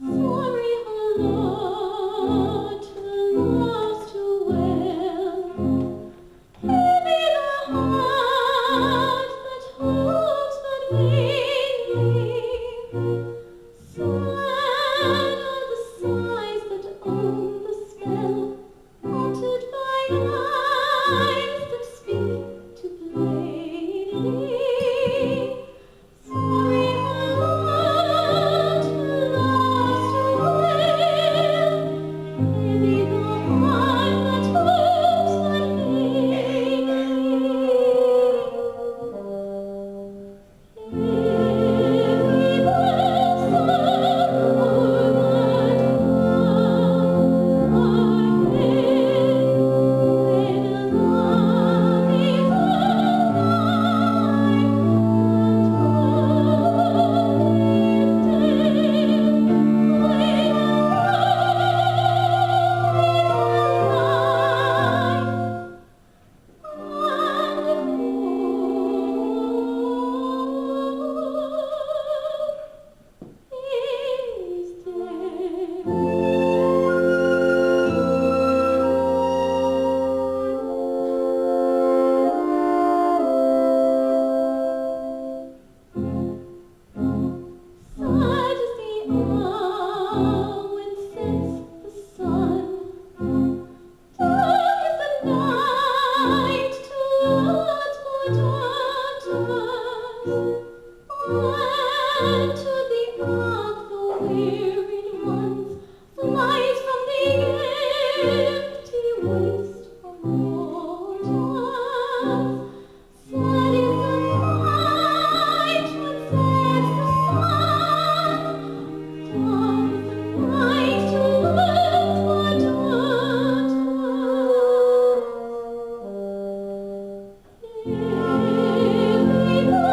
Sorry a lot lost too well. Heavy the heart that hopes but vainly. Sad are the sighs that own the spell, haunted by eyes that speak too plainly. Sorry a lot lost too well. Heavy the heart that hopes but vainly. Heavy the Sad is the hour when sets the sun. Dark is the night to lot for daughters. And to the ark the wearied ones flies from the empty waste of mortals. Sad is the night when sets the sun. Dark is the night to look for daughters. Heavy the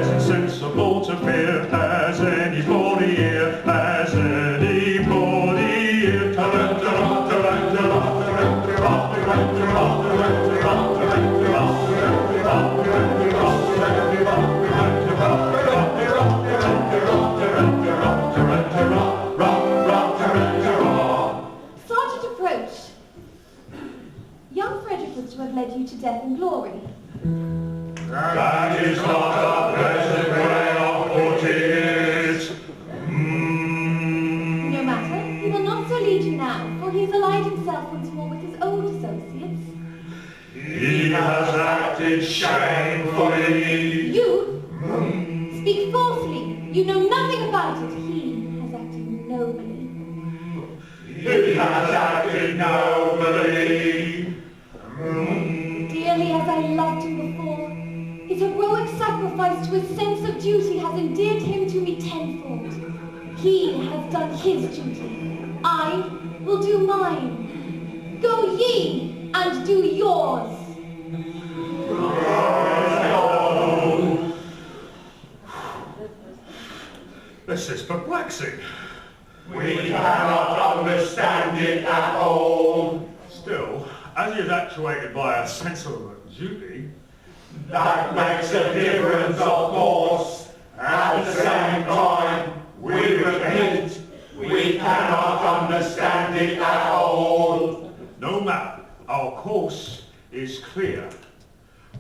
present sensible to fear. Has anybody here? Has anybody here? Sergeant approach. Young Frederick was to have led you to death and glory. That is not the present way of putting it. No matter, he will not so lead you now, for he has allied himself once more with his old associates. He has acted shamefully. You speak falsely. You know nothing about it. He has acted nobly. He has acted nobly. Dearly as I loved him before, his heroic sacrifice to his sense of duty has endeared him to me tenfold. He has done his duty. I will do mine. Go ye and do yours. This is perplexing. We cannot understand it at all. Still, as he is actuated by a sense of duty, That makes a difference, of course. At the same time, we repeat, we cannot understand it at all. no matter, our course is clear.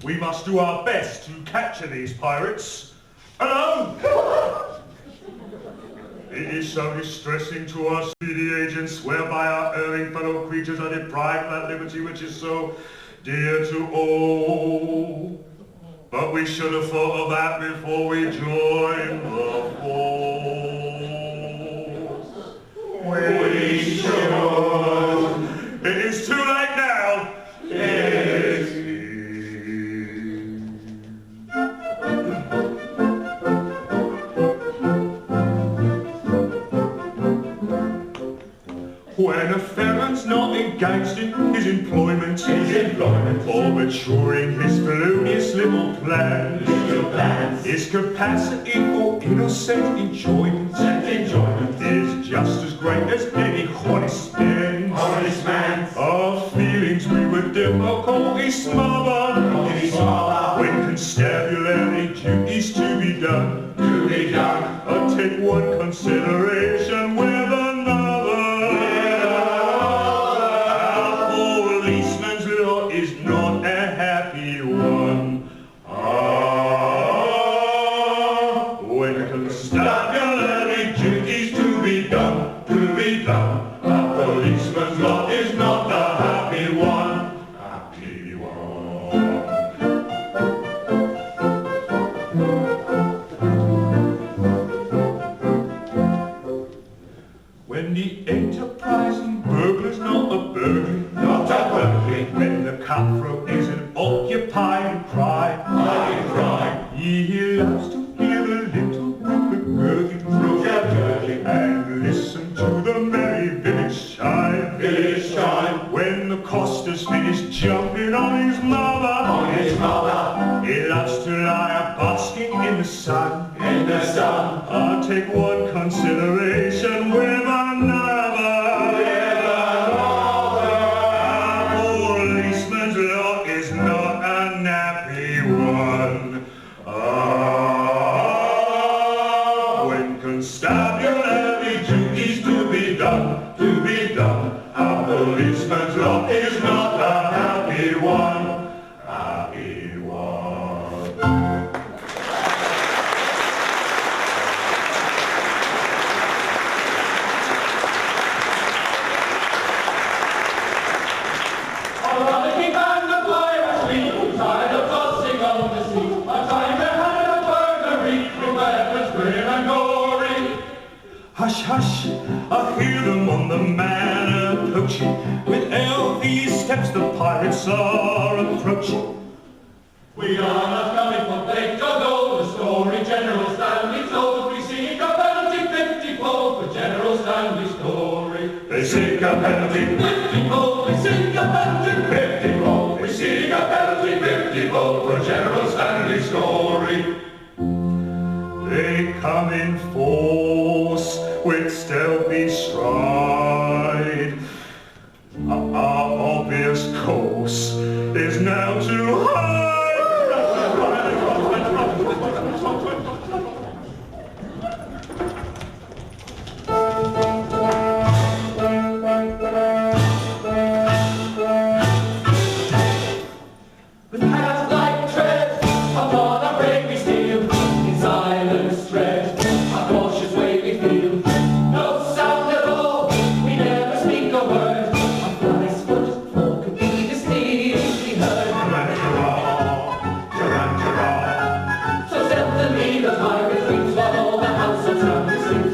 We must do our best to capture these pirates alone. It is so distressing to us, speedy agents, whereby our erring fellow creatures are deprived of that liberty which is so dear to all. But we should have thought of that before we joined the force. We should. It is too late now. Yes. When a felon's not engaged in his employment, or maturing his felonious little plans, his capacity for innocent enjoyment, is just as great as any honest man's. Our feelings we with difficulty smother, when constabulary duties to be done, I'll take one consideration with another. Our policeman's lot is not a happy one. When constabulary duties to be done, our policeman's lot is not a happy one. When the enterprising burglar's not a burglar, when the cutthroat isn't occupied and cry, he loves to hear the little brook gurgling, and listen to the merry village chime. When the coster's finished jumping on his mother, he loves to lie basking in the sun. I'll take one consideration with another. Our policeman's lot is not a nappy one. When constabulary duties to be done, our policeman's lot is not a happy one. Hush, hush, I hear them on the manor approaching. With elfie steps the pirates are approaching. We are not coming for bait or gold, the story General Stanley told. We seek a penalty 50-fold for General Stanley's story. They seek a penalty 50-fold, we seek a penalty 50-fold. We seek a penalty 50-fold for General Stanley's story. They come in force with stealthy stride. Our obvious course is now to hide. With cat-like tread upon our brave we steal, in silence tread, a cautious way we feel. No sound at all, we never speak a word, our fly's footfall could be distinctly heard. Tarantara, So stealthily the pirate wings while all the households round his sleep.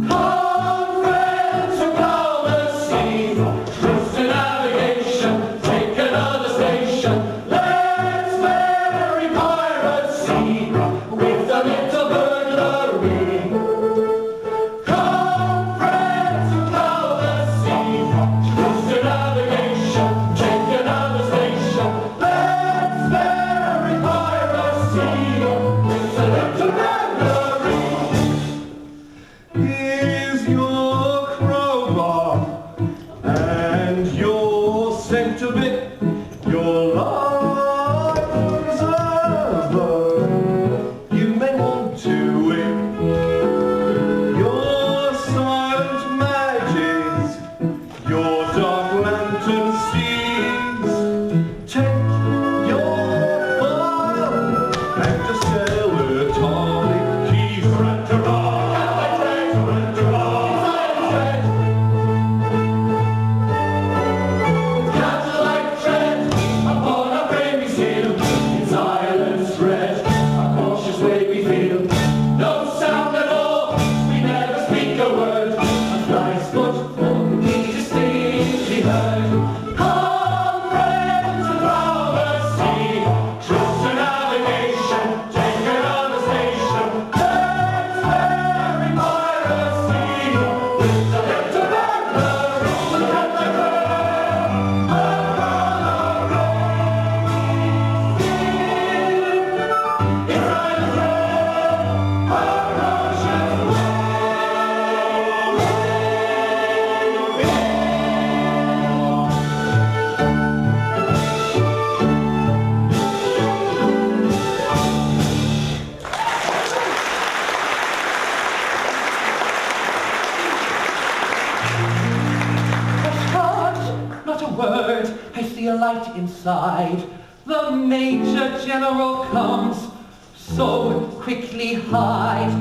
Come, friends who plough the sea, truce to navigation, take another station. Let's merry piracy with a little burglary. Come, friends who plough the sea, truce to navigation, take another station. Let's merry piracy with a little burglary. here's your crowbar and your centre bit, your life preserver. You may want to whip your silent magics, your dark lantern steeds. Take your fire and a stellar tonic keys. Cat-like tread upon our brave we steal, in silence tread, a cautious way we feel. No sound at all, we never speak a word, a fly's footfall can be distinctly heard. Come, friends, and plough the sea, trust to navigation, take another station. Let's merry piracy with a little burglary. Not a word, I see a light inside. The Major General comes, so quickly hide.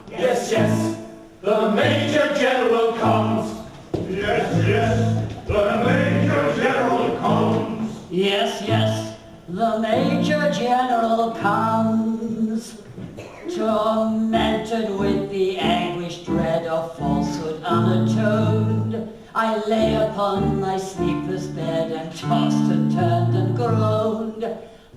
Yes, yes, the Major General comes. Yes, yes, the Major General comes. Yes, yes, the Major General comes, tormented with the anguish dread of falsehood unatoned. I lay upon my sleepless bed and tossed and turned and groaned.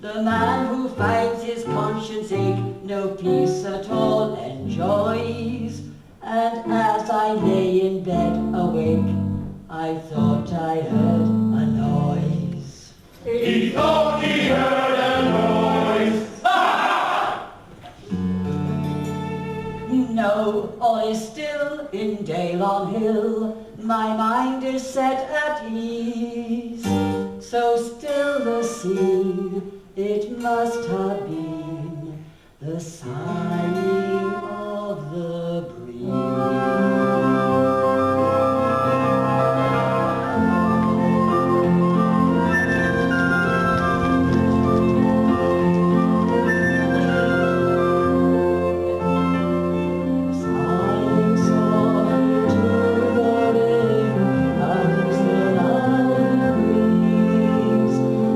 The man who finds his conscience ache no peace at all enjoys. And as I lay in bed awake, I thought I heard a noise. He thought he heard a noise. No, all is still in Daylon Hill. My mind is set at ease. So still the sea, it must have been the sighing of the breeze.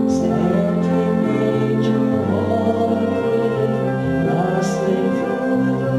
Set in nature all the rhythm, rustling through the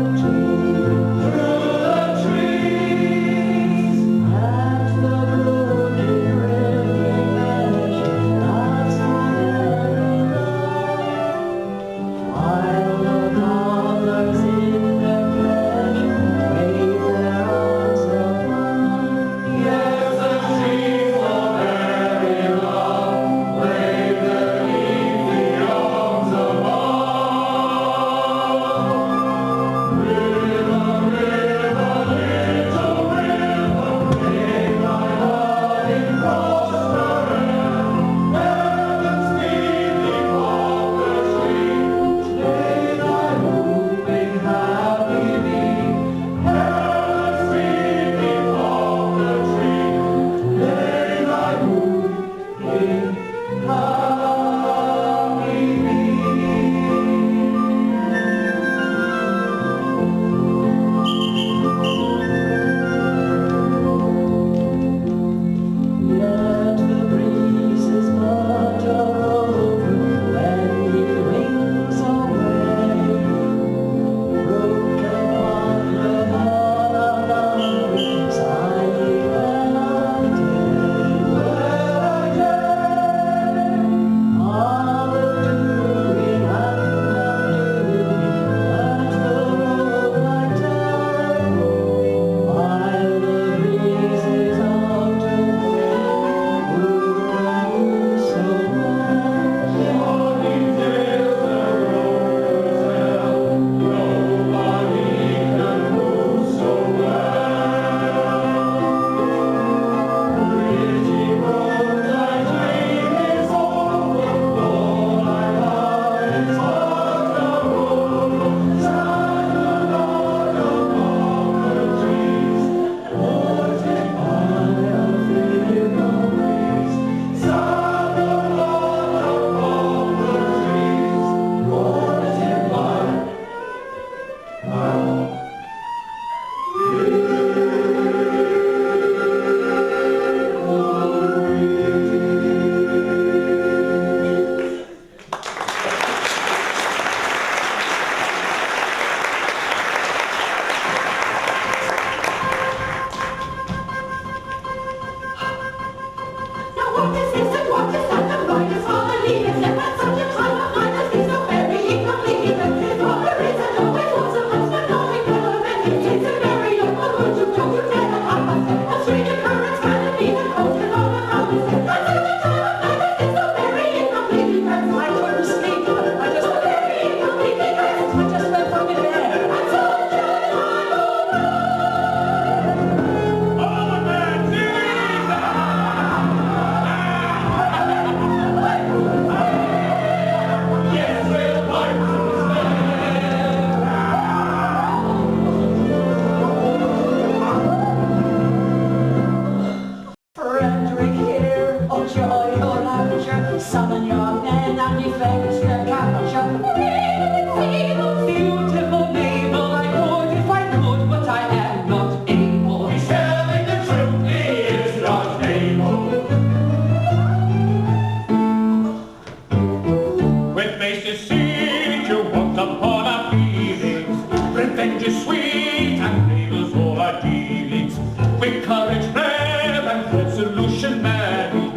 Taste deceit, you want upon our feelings. Revenge is sweet and labels all our dealings. With courage brave and resolution manly,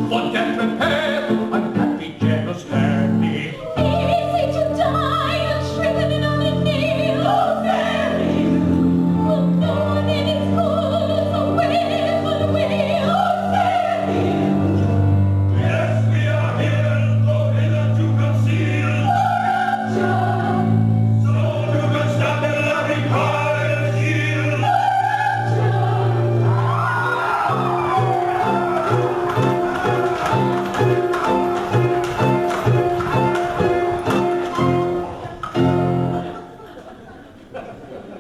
one can prepare unhappy generals fairly. Easy to die, unshriven and unkneeled. Oh, fairly. Oh, no one in its full, so will, oh, fairly. Yes, we are here, though hither to conceal. So you can stop the loving pirate heel.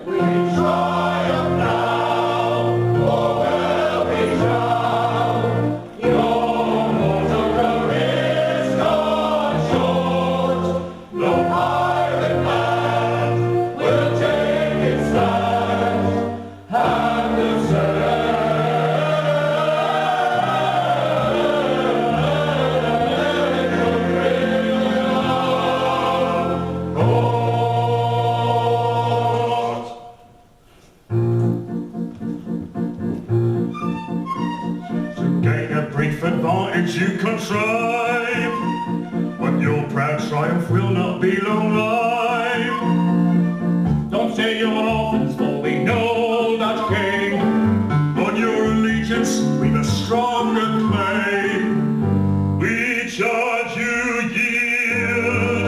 We triumph now, oh well we shall. Your mortal career's gone short. No pirate band will take its stand and will To gain a brief advantage you contrive, but your proud triumph will not be long-lived. Don't say you're orphans, for we know that king. On your allegiance we've a stronger claim. We charge you yield.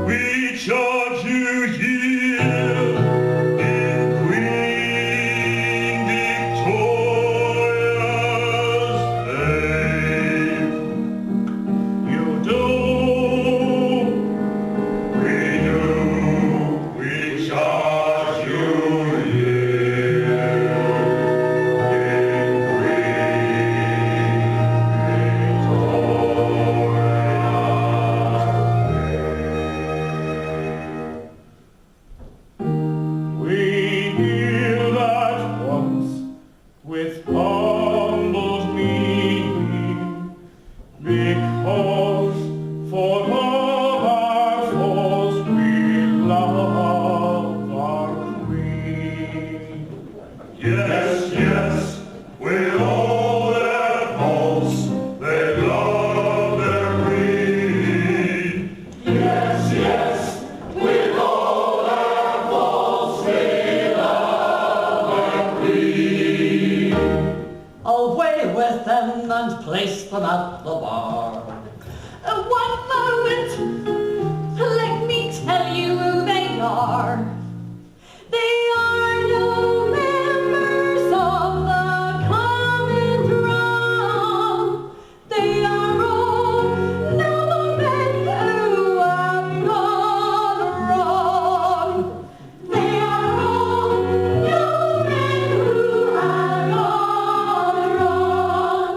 We charge you yield. In Queen Victoria's name. You do. We do. We charge you yield. In Queen Victoria's name. We yield at once with humble meaning, because for all our faults we love our queen. Yes, yes, with all their faults, they love their queen. Yes, yes, with all their faults, they love their queen. Away with them and place them at the bar. One moment, let me tell you who they are. They are no members of the common drum. They are all noblemen who have gone wrong. They are all noblemen who have gone wrong.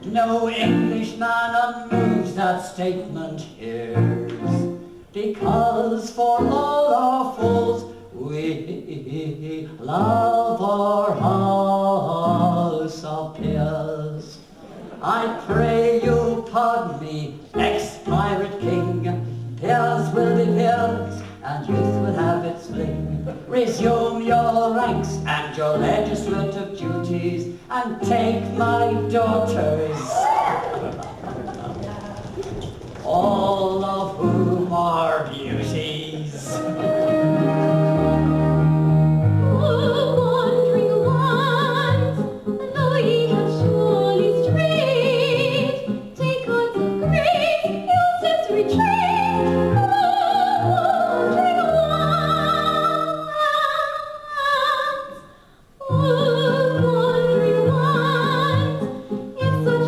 No Englishman unmoves that statement hears, because for all our faults we love our house of peers. I pray you pardon me, ex-pirate king. Peers will be peers, and youth will have its fling. Resume your ranks and your legislative duties, and take my daughters, all of whom are beauties. Wandering ones, though ye have surely strayed, take heart of grace, your steps retrace. Wandering ones, if such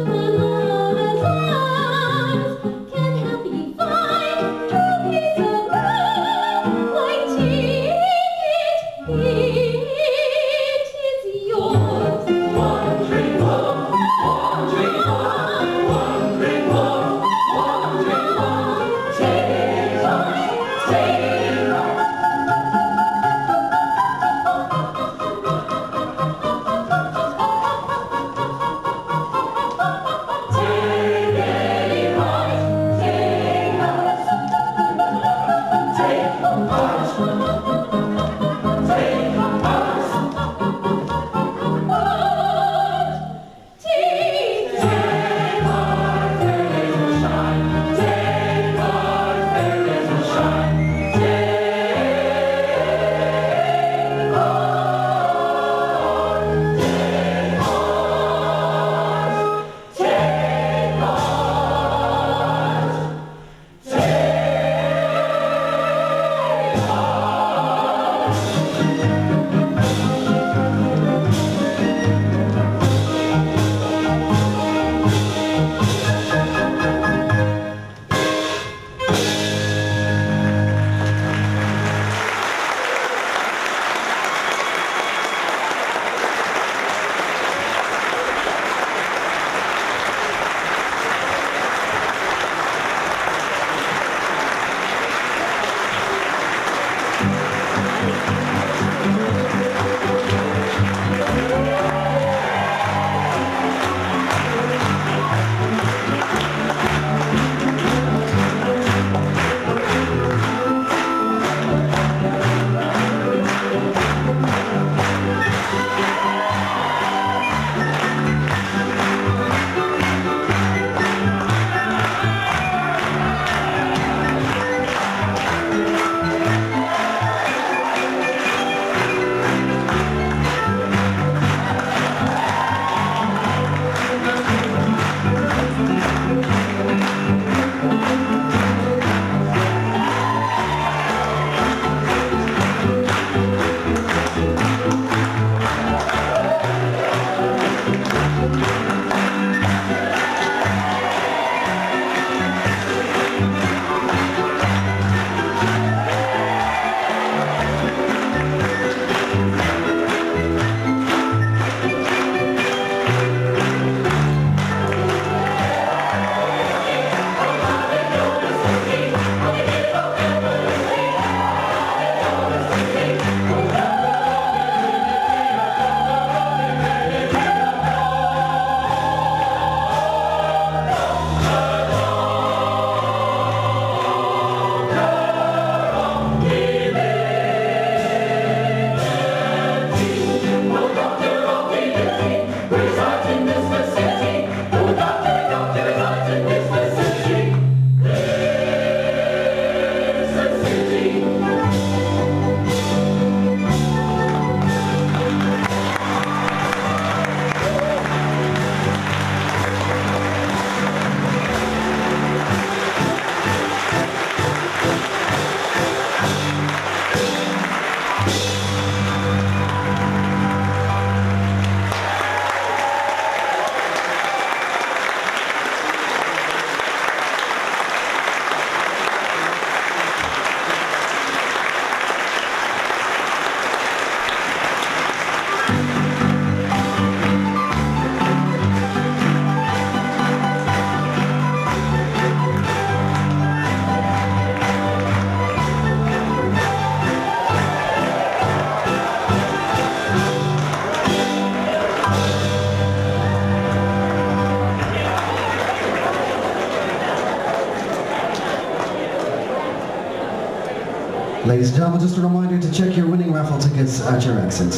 Ladies and gentlemen, just a reminder to check your winning raffle tickets at your exit.